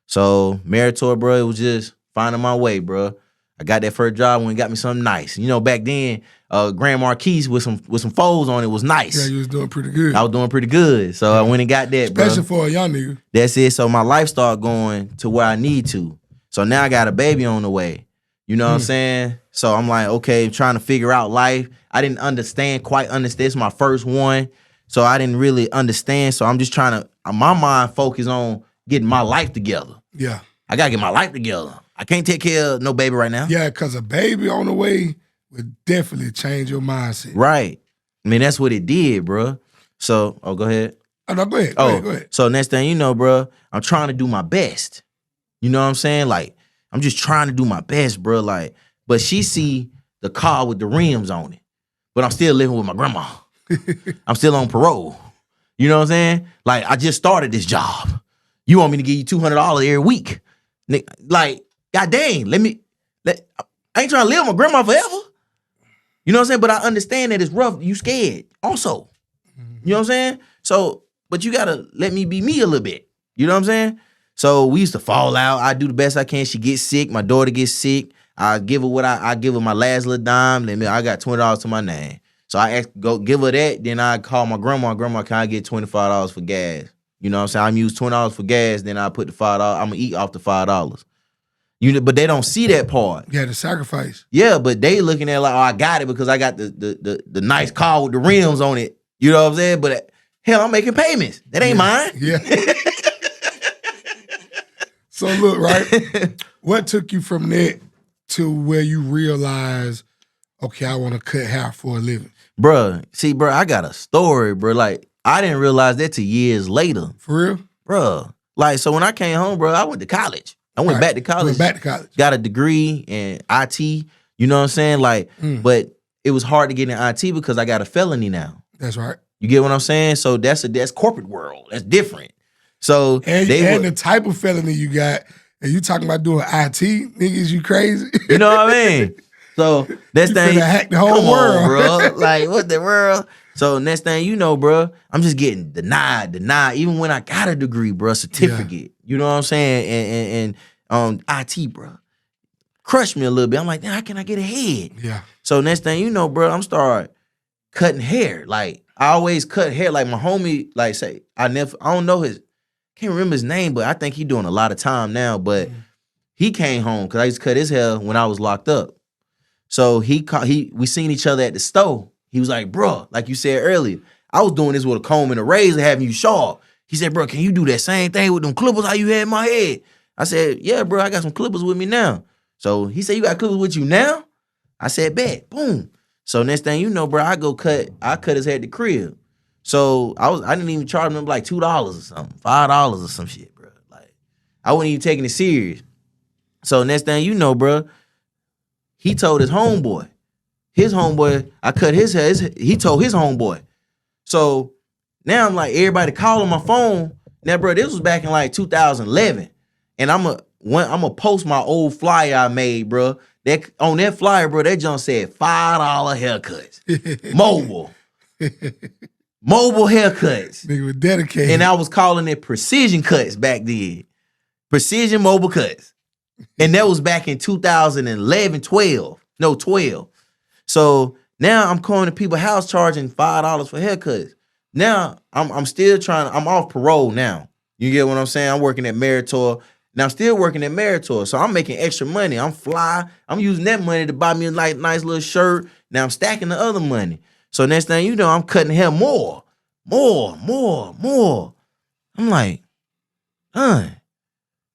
So Meritor, bro, it was just finding my way, bro. I got that first job when it got me something nice. You know, back then, Grand Marquis with some folds on it was nice. Yeah, you was doing pretty good. I was doing pretty good. So I went and got that, bro. Especially for a young nigga. That's it. So my life started going to where I need to. So now I got a baby on the way. You know what I'm saying? So I'm like, okay, trying to figure out life. I didn't quite understand. It's my first one. So I didn't really understand. So I'm just trying to, my mind focus on getting my life together. Yeah. I got to get my life together. I can't take care of no baby right now. Yeah, because a baby on the way would definitely change your mindset. Right. I mean, that's what it did, bro. So, go ahead. Oh, no, go ahead. Go ahead. So next thing you know, bro, I'm trying to do my best. You know what I'm saying? Like, I'm just trying to do my best, bro. Like, but she see the car with the rims on it. But I'm still living with my grandma. I'm still on parole. You know what I'm saying? Like, I just started this job. You want me to give you $200 every week? Like, god dang, I ain't trying to live with my grandma forever. You know what I'm saying? But I understand that it's rough. You scared also. You know what I'm saying? So, but you gotta let me be me a little bit. You know what I'm saying? So we used to fall out. I do the best I can. She gets sick. My daughter gets sick. I give her what I give her my last little dime. Then I got $20 to my name. So I go give her that. Then I call my grandma. Grandma, can I get $25 for gas? You know what I'm saying? I'm use $20 for gas. Then I put the $5. I'm gonna eat off the $5. But they don't see that part. Yeah, the sacrifice. Yeah, but they looking at it like, oh, I got it because I got the nice car with the rims on it. You know what I'm saying? But hell, I'm making payments. That ain't mine. Yeah. So look, right? What took you from that to where you realize, okay, I want to cut hair for a living? Bruh, see, bro, I got a story, bro. Like, I didn't realize that till years later. For real? Bruh. Like, so when I came home, bro, I went to college. I went back to college. Got a degree in IT. You know what I'm saying? Like, but it was hard to get in IT because I got a felony now. That's right. You get what I'm saying? So that's corporate world. That's different. So and the type of felony you got, and you talking about doing IT, niggas, you crazy? You know what I mean? So next thing, hack the whole world, bro. Like, what the world? So next thing you know, bro, I'm just getting denied. Even when I got a degree, bro, certificate. Yeah. You know what I'm saying? And IT, bro, crushed me a little bit. I'm like, how can I get ahead? Yeah. So next thing you know, bro, I'm start cutting hair. Like, I always cut hair. Like my homie, like say, I don't know can't remember his name, but I think he doing a lot of time now. But he came home because I used to cut his hair when I was locked up. So we seen each other at the store. He was like, bro, like you said earlier, I was doing this with a comb and a razor, having you sharp. He said, bro, can you do that same thing with them clippers how you had in my head? I said, yeah, bro, I got some clippers with me now. So he said, you got clippers with you now? I said, bet, boom. So next thing you know, bro, I cut his hair at the crib. So I didn't even charge him like $2 or something, $5 or some shit, bro. Like, I wasn't even taking it serious. So next thing you know, bro, he told his homeboy, I cut his hair, he told his homeboy. So now I'm like, everybody calling my phone. Now, bro, this was back in like 2011. And I'm gonna post my old flyer I made, bro. On that flyer, bro, that junk said $5 haircuts. Mobile. Mobile haircuts. Nigga was dedicated. And I was calling it precision cuts back then. Precision mobile cuts. And that was back in 2011, 12. No, 12. So now I'm calling to people's house charging $5 for haircuts. Now I'm still I'm off parole now. You get what I'm saying? I'm working at Meritor. Now I'm still working at Meritor. So I'm making extra money. I'm fly. I'm using that money to buy me a nice little shirt. Now I'm stacking the other money. So next thing you know, I'm cutting hair more. I'm like,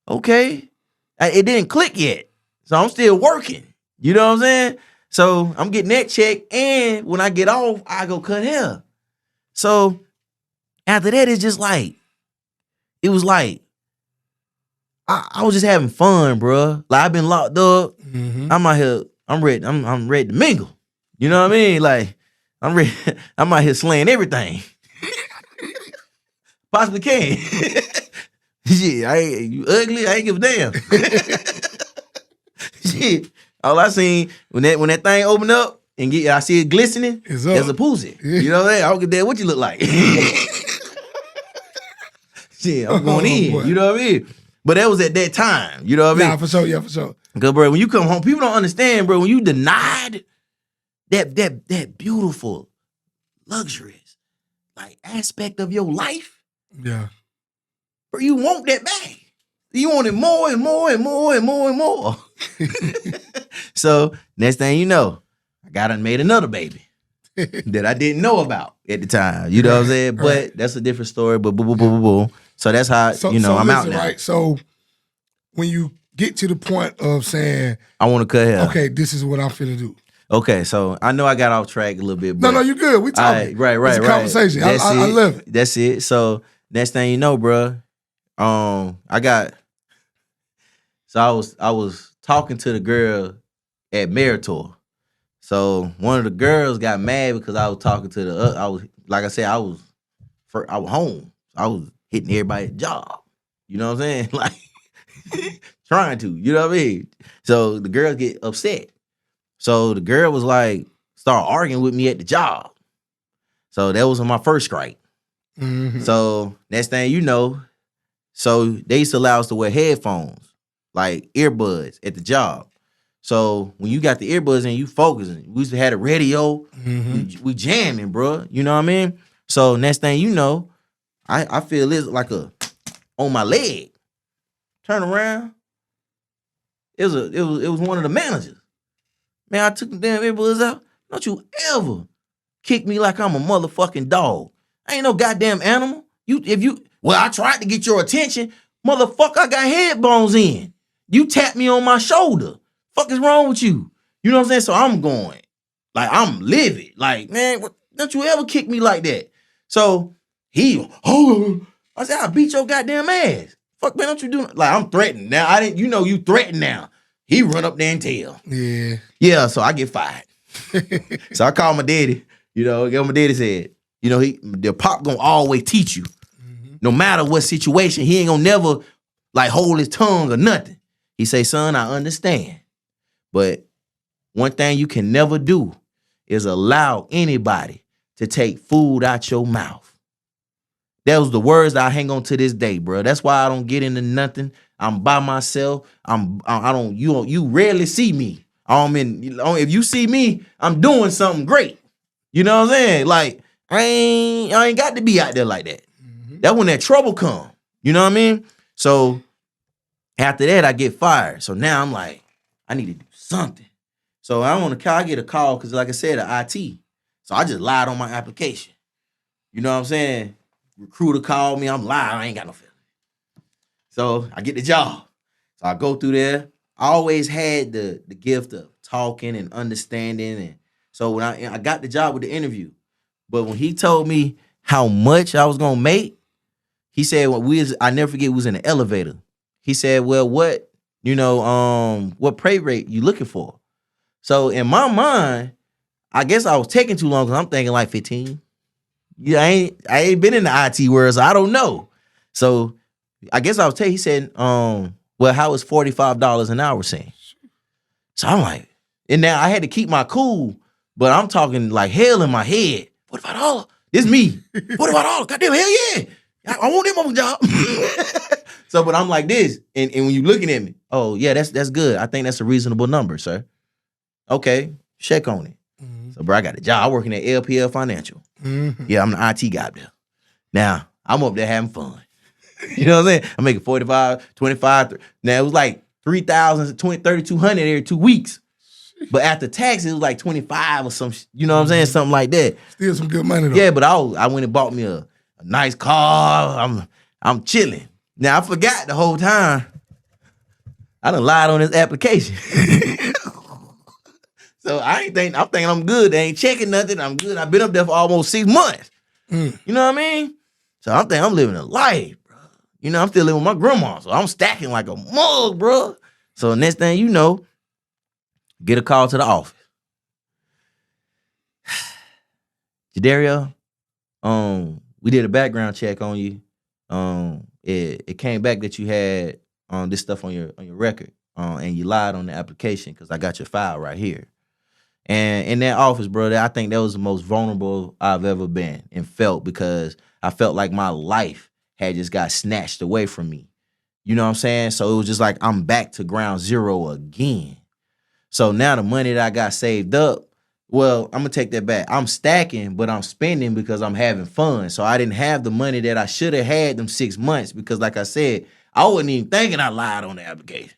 okay. It didn't click yet. So I'm still working. You know what I'm saying? So I'm getting that check. And when I get off, I go cut hair. So after that, it's just like, it was like, I was just having fun, bro. Like I've been locked up. Mm-hmm. I'm out here, I'm ready to mingle. You know what I mean? Like, I'm out here slaying everything. Possibly can. Yeah, you ugly, I ain't give a damn. Shit. All I seen when that thing opened up and I see it glistening, it's up. There's a pussy. You know what I mean? I don't give a damn what you look like. Shit, I'm going in. Boy. You know what I mean? But that was at that time. You know what I mean? Nah, for sure. Yeah, for sure. Cause bro, when you come home, people don't understand, bro. When you denied that beautiful, luxurious, like aspect of your life, Yeah. bro, you want that back. You want it more and more and more and more and more. So next thing you know, I made another baby that I didn't know about at the time. You know what I'm saying? Right. But that's a different story. But boom. So that's how I'm out now. Right. So when you get to the point of saying, I want to cut hair. okay, this is what I'm finna do. Okay, so I know I got off track a little bit. But No, you good. We talking. Right. It's a conversation. I love it. That's it. So next thing you know, bro, I was talking to the girl at Meritor. So one of the girls got mad because I was talking to I was home. I was hitting everybody's job. You know what I'm saying? Like trying to, you know what I mean? So the girls get upset. So the girl was like, start arguing with me at the job. So that was my first strike. Mm-hmm. So next thing you know, so they used to allow us to wear headphones, like earbuds at the job. So when you got the earbuds and you focusing, we used to have the radio, we jamming, bro. You know what I mean? So next thing you know, I feel this like on my leg. Turn around. It was one of the managers. Man, I took the damn earbuds out. Don't you ever kick me like I'm a motherfucking dog. I ain't no goddamn animal. I tried to get your attention. Motherfucker, I got headphones in. You tapped me on my shoulder. Fuck is wrong with you? You know what I'm saying? So I'm going. Like, I'm livid. Like, man, don't you ever kick me like that. So I said, I'll beat your goddamn ass. Fuck, man, don't you do like I'm threatened. Now, you threatened now. He run up there and tell. Yeah. Yeah, so I get fired. So I called my daddy. You know, my daddy said, you know, the pop gonna always teach you. No matter what situation, he ain't gonna never like hold his tongue or nothing. He say, son, I understand. But one thing you can never do is allow anybody to take food out your mouth. That was the words that I hang on to this day, bro. That's why I don't get into nothing. I'm by myself. You rarely see me. If you see me, I'm doing something great. You know what I'm saying? Like, I ain't got to be out there like that. That's when that trouble come. You know what I mean? So after that, I get fired. So now I'm like, I need to do something. So I get a call because, like I said, the IT. So I just lied on my application. You know what I'm saying? Recruiter called me. I'm lying. I ain't got no feeling. So I get the job. So I go through there. I always had the gift of talking and understanding. And so when I got the job with the interview, but when he told me how much I was gonna make, he said, I never forget, we was in the elevator. He said, well, what pay rate you looking for? So in my mind, I guess I was taking too long because I'm thinking like 15. Yeah, I ain't been in the IT world, so I don't know. So I guess I was he said, how is $45 an hour saying? So I'm like, and now I had to keep my cool, but I'm talking like hell in my head. $45? It's me. $45. Goddamn, hell yeah. I want them on the job. So, but I'm like this. And when you looking at me, oh, yeah, that's good. I think that's a reasonable number, sir. Okay, check on it. Mm-hmm. So, bro, I got a job. I'm working at LPL Financial. Mm-hmm. Yeah, I'm the IT guy up there. Now, I'm up there having fun. You know what I'm saying? I'm making 45, 25. Now, it was like 3,000, 3,200 every 2 weeks. But after taxes, it was like 25 or some, you know what I'm saying? Something like that. Still some good money though. Yeah, but I went and bought me a nice car. I'm chilling. Now, I forgot the whole time. I done lied on this application. So I'm thinking I'm good. They ain't checking nothing. I'm good. I've been up there for almost 6 months. Mm. You know what I mean? So I'm thinking I'm living a life, bro. You know, I'm still living with my grandma. So I'm stacking like a mug, bro. So next thing you know, get a call to the office. Jadario, we did a background check on you. It came back that you had this stuff on your record, and you lied on the application because I got your file right here. And in that office, brother, I think that was the most vulnerable I've ever been and felt, because I felt like my life had just got snatched away from me. You know what I'm saying? So it was just like I'm back to ground zero again. So now the money that I got saved up, well, I'm going to take that back. I'm stacking, but I'm spending because I'm having fun. So I didn't have the money that I should have had them 6 months because, like I said, I wasn't even thinking I lied on the application.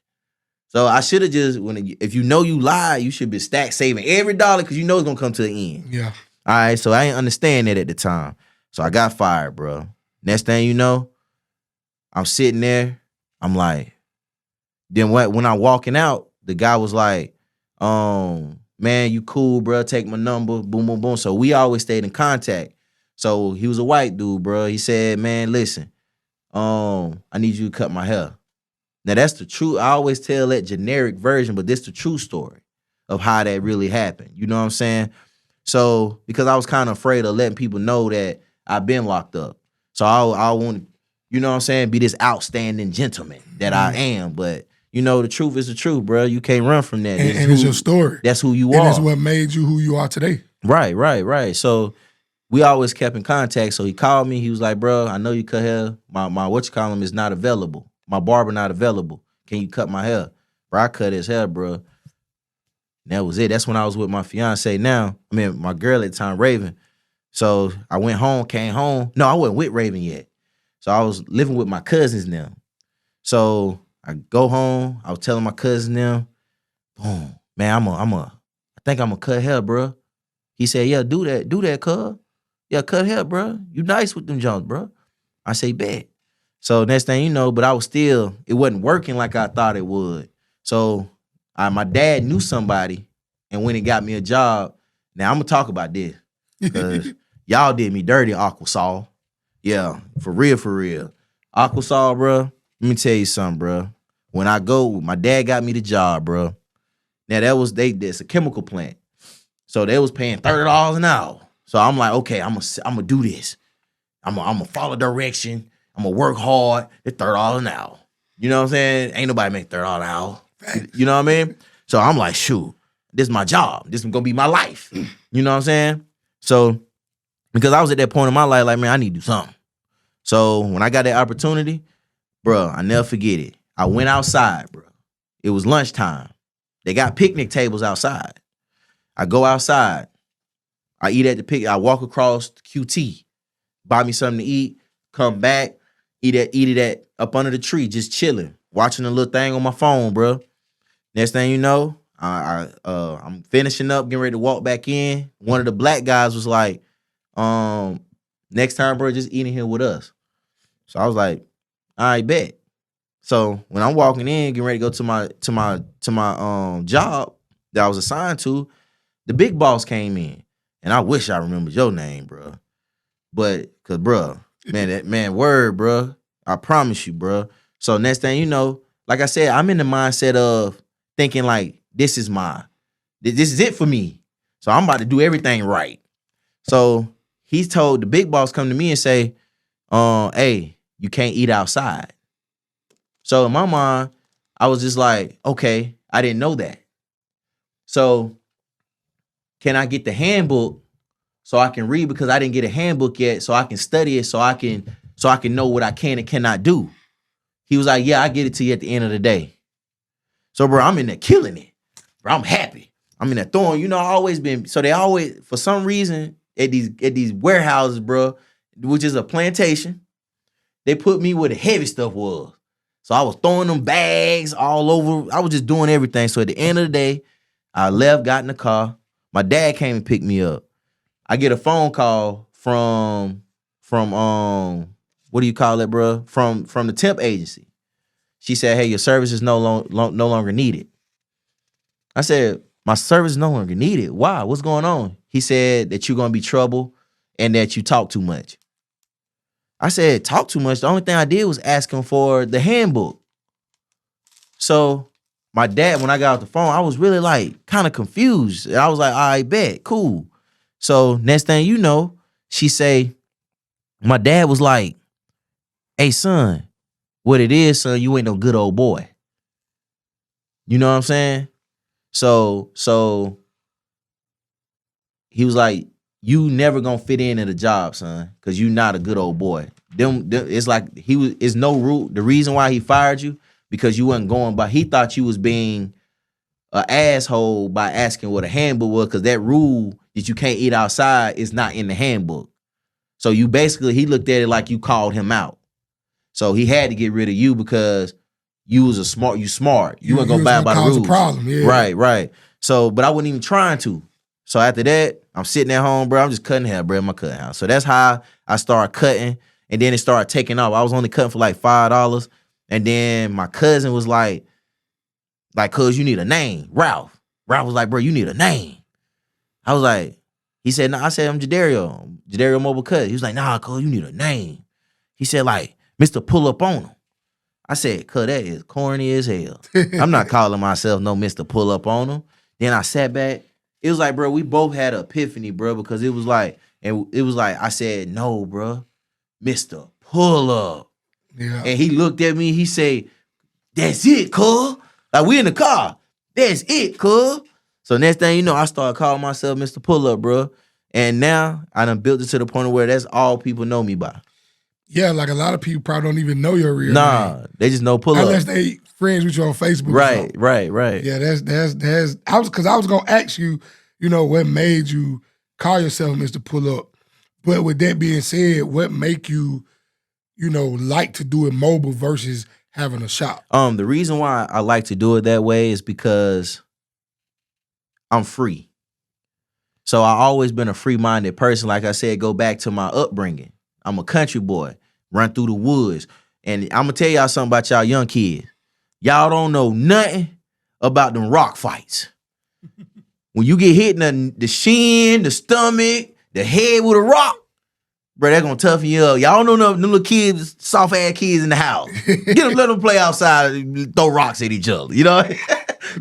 So I should have just, if you know you lie, you should be stack saving every dollar because you know it's going to come to the end. Yeah. All right, so I didn't understand that at the time. So I got fired, bro. Next thing you know, I'm sitting there. I'm like, then when I'm walking out, the guy was like, man, you cool, bro. Take my number. Boom, boom, boom. So we always stayed in contact. So he was a white dude, bro. He said, man, listen, I need you to cut my hair. Now, that's the true. I always tell that generic version, but this the true story of how that really happened. You know what I'm saying? So, because I was kind of afraid of letting people know that I've been locked up. So I want to, you know what I'm saying, be this outstanding gentleman that I am. But, you know, the truth is the truth, bro. You can't run from that. And it's your story. That's who you and are. It's what made you who you are today. Right. So we always kept in contact. So he called me. He was like, bro, I know you cut hair. My whatchamacallit is not available. My barber not available. Can you cut my hair? Bro, I cut his hair, bro. And that was it. That's when I was with my fiance now. I mean, my girl at the time, Raven. So I went home, came home. No, I wasn't with Raven yet. So I was living with my cousins now. So I go home. I was telling my cousin them, boom, man, I think I'm gonna cut hair, bro. He said, yeah, do that, cuz. Yeah, cut hair, bro. You nice with them jumps, bro. I say, bet. So next thing you know, but it wasn't working like I thought it would. So my dad knew somebody and went and got me a job. Now I'm gonna talk about this because y'all did me dirty, Aquasol. Yeah, for real. Aquasol, bro, let me tell you something, bro. When I go, my dad got me the job, bro. Now that's a chemical plant. So they was paying $30 an hour. So I'm like, okay, I'm gonna do this. I'm gonna follow direction. I'm gonna work hard. It's $30 an hour. You know what I'm saying? Ain't nobody make $30 an hour. You know what I mean? So I'm like, shoot, this is my job. This is gonna be my life. You know what I'm saying? So because I was at that point in my life, like, man, I need to do something. So when I got that opportunity, bro, I never forget it. I went outside, bro. It was lunchtime. They got picnic tables outside. I go outside. I eat at the picnic. I walk across QT, buy me something to eat, come back, eat it at up under the tree, just chilling, watching a little thing on my phone, bro. Next thing you know, I'm finishing up, getting ready to walk back in. One of the black guys was like, next time, bro, just eating here with us. So I was like, all right, bet. So when I'm walking in, getting ready to go to my job that I was assigned to, the big boss came in. And I wish I remembered your name, bro. But, cause, bro, word, bro. I promise you, bro. So next thing you know, like I said, I'm in the mindset of thinking like, this is it for me. So I'm about to do everything right. So he's told the big boss come to me and say, hey, you can't eat outside. So in my mind, I was just like, okay, I didn't know that. So can I get the handbook so I can read because I didn't get a handbook yet, so I can study it, so I can know what I can and cannot do. He was like, yeah, I get it to you at the end of the day. So, bro, I'm in there killing it. Bro, I'm happy. I'm in there throwing, I always been, so they always, for some reason, at these warehouses, bro, which is a plantation, they put me where the heavy stuff was. So I was throwing them bags all over. I was just doing everything. So at the end of the day, I left, got in the car. My dad came and picked me up. I get a phone call from what do you call it, bro? From the temp agency. She said, hey, your service is no longer needed. I said, my service is no longer needed. Why? What's going on? He said that you're going to be trouble and that you talk too much. I said, talk too much? The only thing I did was ask him for the handbook. So my dad, when I got off the phone, I was really like kind of confused. I was like, all right, bet, cool. So next thing you know, she say, my dad was like, hey, son, what it is, son, you ain't no good old boy. You know what I'm saying? So he was like, you never gonna fit in at a job, son, because you not a good old boy. Them, it's like it's no rule. The reason why he fired you, because you wasn't going by, he thought you was being an asshole by asking what a handbook was, because that rule that you can't eat outside is not in the handbook. So you basically, he looked at it like you called him out. So he had to get rid of you because you was smart. You weren't gonna buy by the rules. Problem, yeah. Right. So, but I wasn't even trying to. So after that, I'm sitting at home, bro. I'm just cutting hair, bro, in my cutting house. So that's how I started cutting, and then it started taking off. I was only cutting for like $5, and then my cousin was like, cuz you need a name, Ralph. Ralph was like, bro, you need a name. I was like, he said, nah. I said, I'm Jadario Mobile Cut. He was like, nah, cuz you need a name. He said, like, Mr. Pull Up On Him. I said, cuz that is corny as hell. I'm not calling myself no Mr. Pull Up On Him. Then I sat back. It was like, bro, we both had an epiphany, bro, because it was like, I said, no, bro, Mr. Pull Up. Yeah. And he looked at me, he said, that's it, cuz. Like, we in the car. That's it, cuz. So next thing you know, I started calling myself Mr. Pull Up, bro. And now I done built it to the point where that's all people know me by. Yeah, like a lot of people probably don't even know your real name. Nah, they just know Pull Up. Unless they friends with you on Facebook. Right. Yeah, that's I was gonna ask you, what made you call yourself Mr. Pull Up. But with that being said, what make you, like to do it mobile versus having a shop? The reason why I like to do it that way is because I'm free. So I always been a free-minded person. Like I said, go back to my upbringing. I'm a country boy, run through the woods. And I'm going to tell y'all something about y'all young kids. Y'all don't know nothing about them rock fights. When you get hit in the shin, the stomach, the head with a rock, bro, they're going to toughen you up. Y'all don't know them little kids, soft-ass kids in the house. Get them, let them play outside and throw rocks at each other,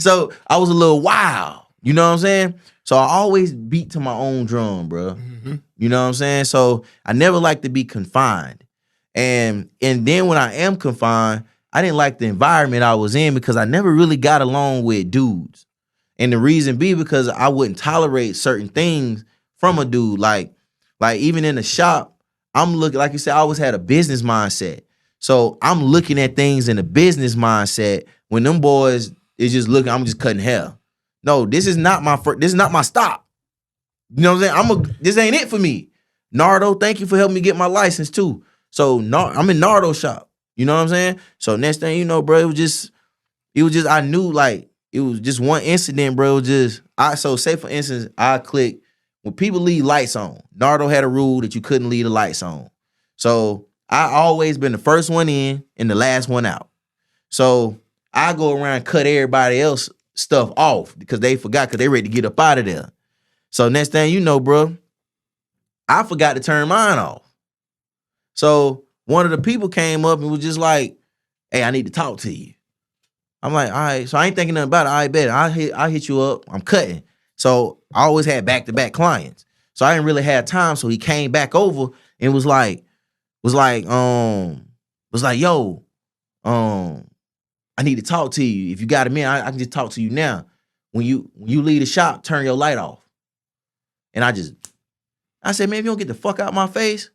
So I was a little wild, you know what I'm saying? So I always beat to my own drum, bro. Mm-hmm. You know what I'm saying? So I never like to be confined. And then when I am confined, I didn't like the environment I was in because I never really got along with dudes. And the reason be because I wouldn't tolerate certain things from a dude. Like even in the shop, I'm looking, like you said, I always had a business mindset. So I'm looking at things in a business mindset. When them boys is just looking, I'm just cutting hair. No, this is not my stop. You know what I'm saying? This ain't it for me. Nardo, thank you for helping me get my license too. So I'm in Nardo shop. You know what I'm saying? So next thing you know, bro, it was just I knew like it was just one incident, bro. So say for instance, I click when people leave lights on. Nardo had a rule that you couldn't leave the lights on. So I always been the first one in and the last one out. So I go around and cut everybody else stuff off because they forgot because they ready to get up out of there. So next thing you know, bro, I forgot to turn mine off. So one of the people came up and was just like, hey, I need to talk to you. I'm like, all right. So I ain't thinking nothing about it. I bet I'll hit you up. I'm cutting. So I always had back-to-back clients. So I didn't really have time. So he came back over and was like, yo, I need to talk to you. If you got a minute, I can just talk to you now. When you leave the shop, turn your light off. And I I said, man, if you don't get the fuck out my face,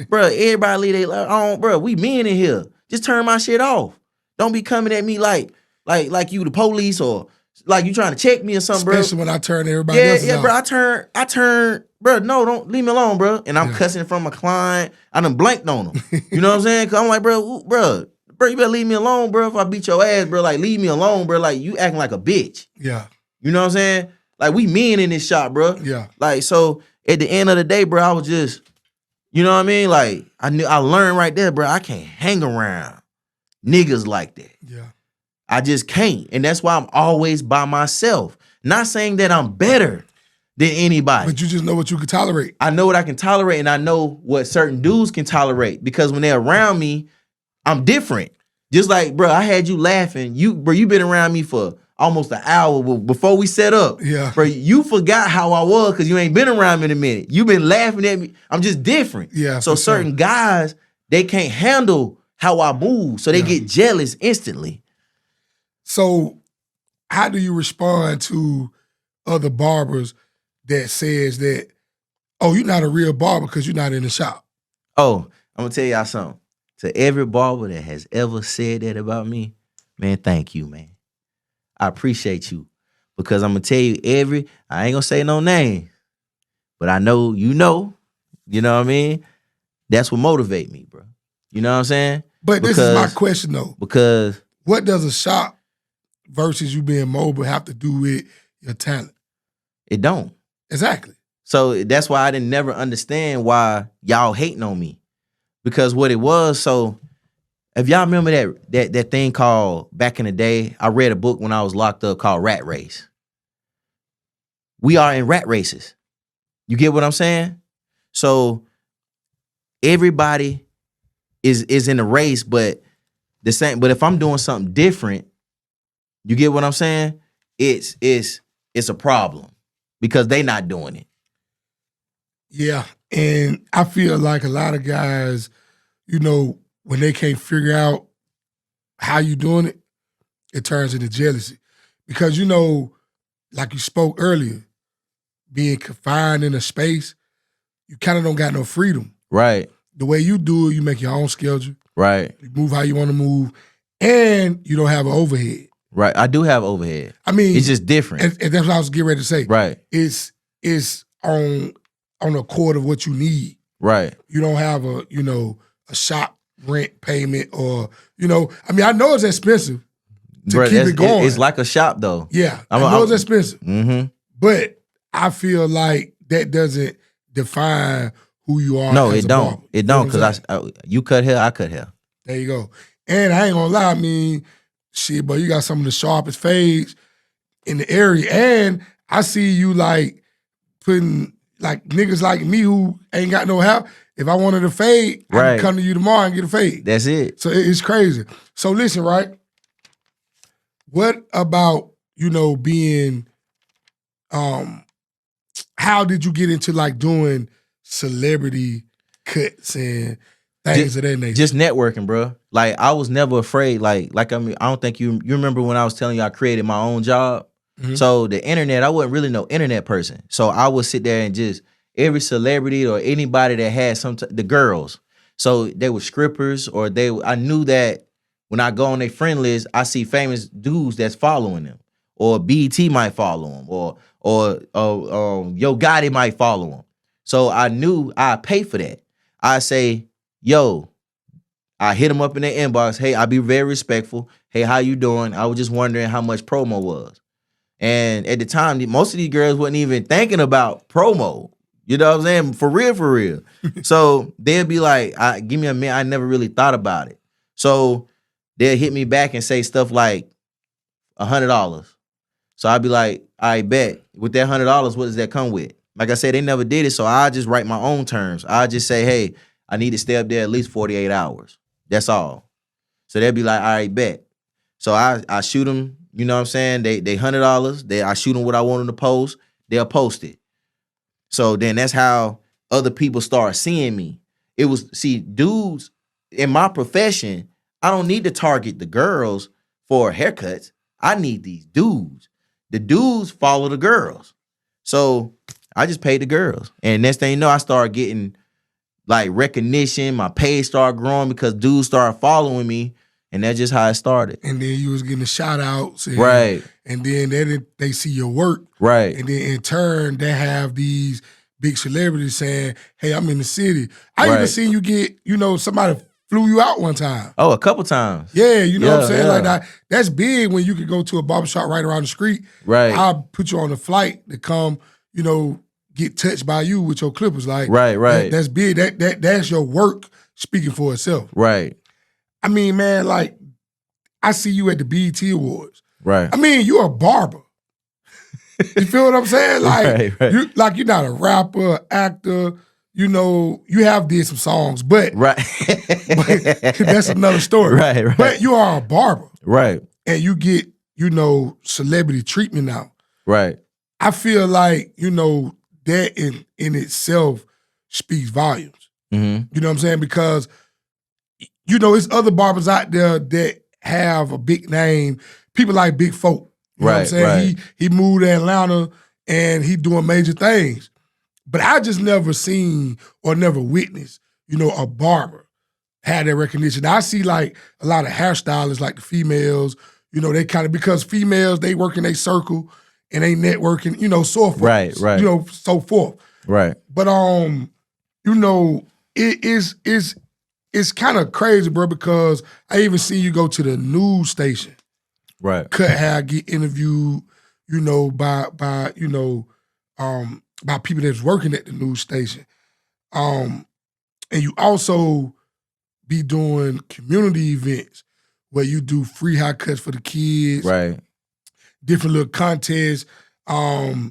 bro, everybody leave they on, bro. We men in here. Just turn my shit off. Don't be coming at me like you the police or like you trying to check me or something, bro. Especially when I turn everybody else Yeah, off. bro. I turn, bro. No, don't leave me alone, bro. And I'm cussing from a client. I done blanked on him. You know what I'm saying? Cause I'm like, bro, you better leave me alone, bro. If I beat your ass, bro, like leave me alone, bro. Like you acting like a bitch. Yeah. You know what I'm saying? Like we men in this shop, bro. Yeah. Like so, at the end of the day, bro, I was just, you know what I mean? Like I learned right there, bro. I can't hang around niggas like that. Yeah. I just can't. And that's why I'm always by myself. Not saying that I'm better than anybody. But you just know what you can tolerate. I know what I can tolerate and I know what certain dudes can tolerate because when they're around me, I'm different. Just like, bro, I had you laughing. You been around me for almost an hour before we set up. Yeah. Bro, you forgot how I was because you ain't been around me in a minute. You been laughing at me. I'm just different. Yeah. So certain guys, they can't handle how I move. So they get jealous instantly. So how do you respond to other barbers that says that, oh, you're not a real barber because you're not in the shop? Oh, I'm gonna tell y'all something. To every barber that has ever said that about me, man, thank you, man. I appreciate you. Because I'm gonna tell you I ain't gonna say no name, but I know you know what I mean? That's what motivate me, bro. You know what I'm saying? But this is my question though. Because what does a shop versus you being mobile have to do with your talent? it don't. Exactly. So that's why I didn't never understand why y'all hating on me. Because what it was, so if y'all remember that thing called back in the day, I read a book when I was locked up called Rat Race. We are in rat races. You get what I'm saying? So everybody is in a race, but the same. But if I'm doing something different, you get what I'm saying? It's a problem because they not doing it. Yeah. And I feel like a lot of guys, you know, when they can't figure out how you doing it, it turns into jealousy. Because, you know, like you spoke earlier, being confined in a space, you kind of don't got no freedom. Right. The way you do it, you make your own schedule. Right. You move how you want to move. And you don't have an overhead. Right. I do have overhead. I mean, it's just different. And that's what I was getting ready to say. Right. It's on a quarter of what you need. Right. You don't have a shop rent payment or, I mean, I know it's expensive to keep it going. It's like a shop though. Yeah. I know it's expensive. Mm-hmm. But I feel like that doesn't define who you are. No, as it a don't. barber. It don't because you cut hair, I cut hair. There you go. And I ain't gonna lie, I mean, shit, but you got some of the sharpest fades in the area. And I see you like putting like niggas like me who ain't got no hair. If I wanted a fade, I can come to you tomorrow and get a fade. That's it. So it's crazy. So listen, right? What about, being, how did you get into like doing celebrity cuts and things of that nature? Just networking, bro. Like I was never afraid. Like I mean, I don't think you remember when I was telling you I created my own job. Mm-hmm. So the internet, I wasn't really no internet person. So I would sit there and just every celebrity or anybody that had the girls. So they were strippers or I knew that when I go on their friend list, I see famous dudes that's following them, or BET might follow them, or Yo Gotti might follow them. So I knew I'd pay for that. I say, yo, I hit them up in their inbox. Hey, I'll be very respectful. Hey, how you doing? I was just wondering how much promo was. And at the time, most of these girls wasn't even thinking about promo. You know what I'm saying? For real. So they'll be like, give me a minute. I never really thought about it. So they'll hit me back and say stuff like $100. So I'd be like, I bet. With that $100, what does that come with? Like I said, they never did it, so I just write my own terms. I just say, hey, I need to stay up there at least 48 hours. That's all. So they'll be like, all right, bet. So I shoot them, you know what I'm saying? They $100. I shoot them what I want them to post. They'll post it. So then that's how other people start seeing me. Dudes in my profession, I don't need to target the girls for haircuts. I need these dudes. The dudes follow the girls. So I just paid the girls. And next thing you know, I started getting like recognition. My page started growing because dudes started following me. And that's just how it started. And then you was getting the shout outs. And, Right. And then they see your work. Right. And then in turn, they have these big celebrities saying, hey, I'm in the city. I even Right. seen you get, somebody flew you out one time. Oh, a couple times. Yeah, you know what I'm saying? Yeah. Like that's big when you could go to a barbershop right around the street. Right. I'll put you on a flight to come, get touched by you with your clippers. Like Right. that's big. That's your work speaking for itself. Right. I mean, man, like I see you at the BET Awards. Right. I mean, you're a barber. You feel what I'm saying? Like, Right. You're not a rapper, actor. You have did some songs, but, Right. but that's another story. Right. But you are a barber, Right. and you get celebrity treatment now. Right. I feel like that in itself speaks volumes. Mm-hmm. You know what I'm saying? Because it's other barbers out there that have a big name. People like Big Folk. You know what I'm saying? Right. He moved to Atlanta and he doing major things. But I just never seen or never witnessed, a barber had that recognition. I see like a lot of hairstylists, like the females, they kind of, because females, they work in a circle and they networking, so forth. Right. So forth. Right. But it's kind of crazy, bro, because I even see you go to the news station, Right. cut hair, get interviewed, by people that's working at the news station. And you also be doing community events where you do free haircuts for the kids, Right. different little contests. I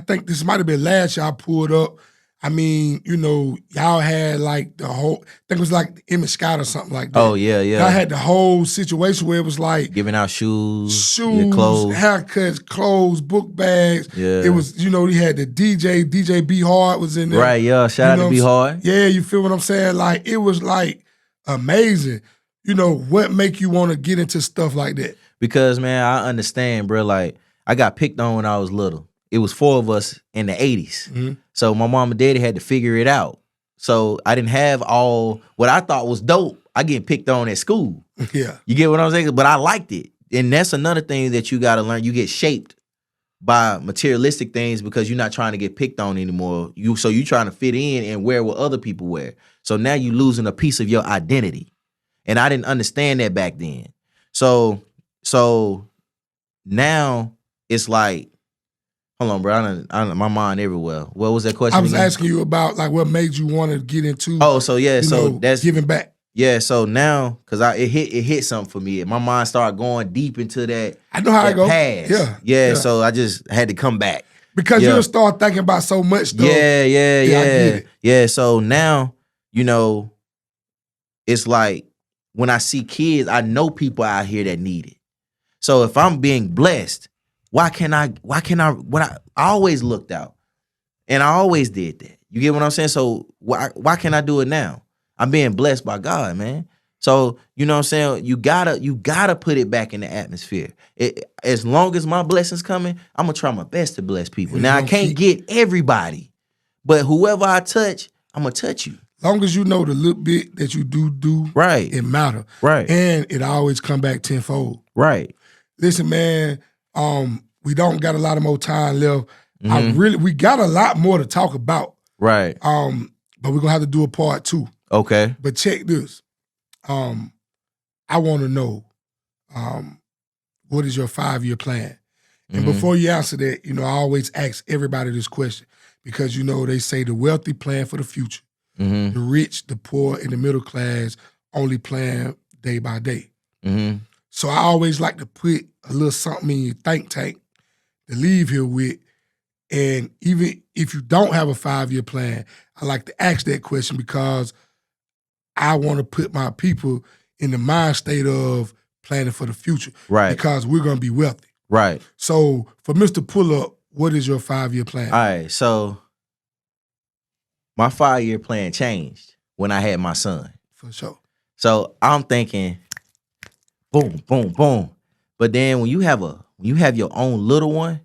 think this might have been last year I pulled up. I mean, y'all had like the whole, I think it was like the Emmett Scott or something like that. Oh, yeah. Y'all had the whole situation where it was like Giving out shoes, clothes, clothes. haircuts, clothes, book bags. Yeah. It was, he had the DJ B Hard was in there. Right, yeah. Shout out to Be Hard. Yeah, you feel what I'm saying? Like, it was like amazing. What make you want to get into stuff like that? Because, man, I understand, bro. Like, I got picked on when I was little. It was 4 of us in the 80s. Mm-hmm. So my mom and daddy had to figure it out. So I didn't have all what I thought was dope. I get picked on at school. Yeah. You get what I'm saying? But I liked it. And that's another thing that you got to learn. You get shaped by materialistic things because you're not trying to get picked on anymore. So you trying to fit in and wear what other people wear. So now you losing a piece of your identity. And I didn't understand that back then. So now it's like, hold on, bro. My mind everywhere. What was that question? I was again? asking you about like what made you want to get into that's giving back. Yeah, so now, cause it hit something for me. My mind started going deep into that. I know how that it goes. past. Yeah. So I just had to come back. Because you'll start thinking about so much stuff. Yeah. I get it. Yeah. So now, it's like when I see kids, I know people out here that need it. So if I'm being blessed, why can I always looked out. And I always did that. You get what I'm saying? So why can't I do it now? I'm being blessed by God, man. So, you know what I'm saying? You gotta put it back in the atmosphere. As long as my blessings coming, I'm gonna try my best to bless people. Now I can't get everybody, but whoever I touch, I'm gonna touch you. Long as you know the little bit that you do, Right. it matter. Right. And it always come back tenfold. Right. Listen, man, we don't got a lot of more time left. Mm-hmm. We got a lot more to talk about. Right. But we're gonna have to do a part 2. Okay. But check this. I want to know, what is your 5-year plan? And before you answer that, I always ask everybody this question because, they say the wealthy plan for the future. Mm-hmm. The rich, the poor, and the middle class only plan day by day. Mm-hmm. So I always like to put a little something in your think tank to leave here with. And even if you don't have a 5-year plan, I like to ask that question because I want to put my people in the mind state of planning for the future. Right. Because we're going to be wealthy. Right. So for Mr. Pull-Up, what is your 5-year plan? All right. So my 5-year plan changed when I had my son. For sure. So I'm thinking, boom, boom, boom. But then when you have your own little one,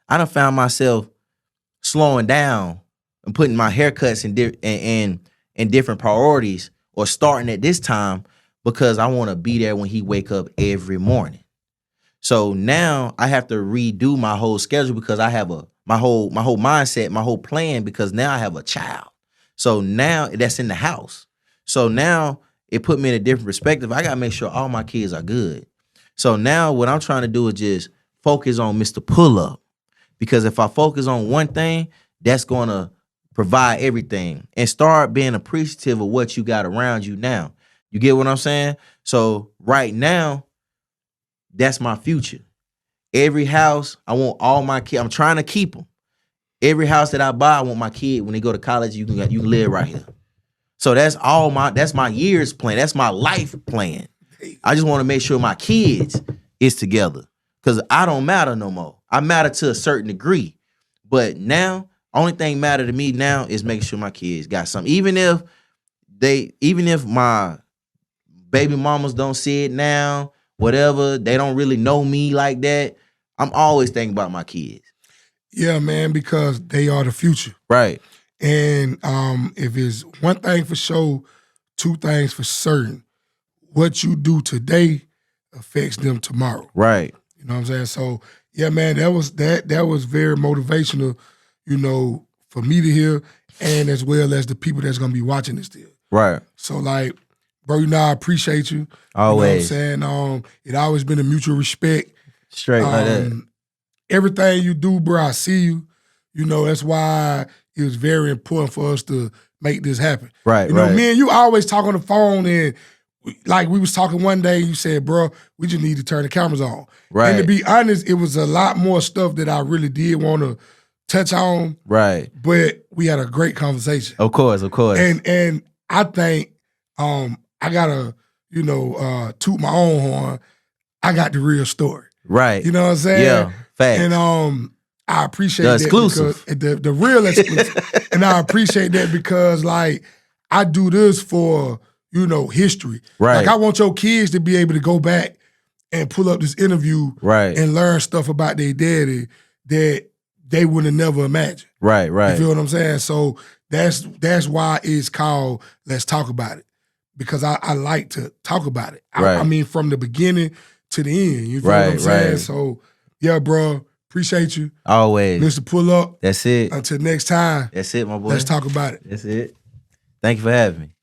I done found myself slowing down and putting my haircuts in different priorities or starting at this time because I want to be there when he wake up every morning. So now I have to redo my whole schedule because I have my whole mindset, my whole plan, because now I have a child. So now that's in the house. So now it put me in a different perspective. I got to make sure all my kids are good. So now what I'm trying to do is just focus on Mr. Pull Up. Because if I focus on one thing, that's going to provide everything, and start being appreciative of what you got around you now. You get what I'm saying? So right now, that's my future. Every house, I want all my kids. I'm trying to keep them. Every house that I buy, I want my kid, when they go to college, you can live right here. So that's my years plan. That's my life plan. I just want to make sure my kids is together, because I don't matter no more. I matter to a certain degree. But now, only thing matter to me now is making sure my kids got something. Even if my baby mamas don't see it now, whatever, they don't really know me like that, I'm always thinking about my kids. Yeah, man, because they are the future. Right. And if it's one thing for sure, two things for certain, what you do today affects them tomorrow. Right. You know what I'm saying? So yeah, man, that was very motivational, you know, for me to hear, and as well as the people that's gonna be watching this still. Right. So like, bro, you know, I appreciate you. Always. You know what I'm saying? It always been a mutual respect. Straight like that. Everything you do, bro, I see you. You know, that's why it was very important for us to make this happen. Right, You know, right. me and you always talk on the phone, and like we was talking one day, you said, bro, we just need to turn the cameras on. Right. And to be honest, it was a lot more stuff that I really did want to touch on. Right. But we had a great conversation. Of course. And I think I gotta, you know, toot my own horn. I got the real story. Right. You know what I'm saying? Yeah. Facts. And I appreciate The that exclusive. because the real exclusive. And I appreciate that because like I do this for, you know, history. Right. Like I want your kids to be able to go back and pull up this interview Right. and learn stuff about their daddy that they would have never imagined. Right. You Right. feel what I'm saying? So that's why it's called Let's Talk About It. Because I like to talk about it. Right. I mean, from the beginning to the end. You feel Right, what I'm saying? right. So yeah, bro, appreciate you. Always. Mr. Pull Up. That's it. Until next time, That's it, my boy. let's talk about it. That's it. Thank you for having me.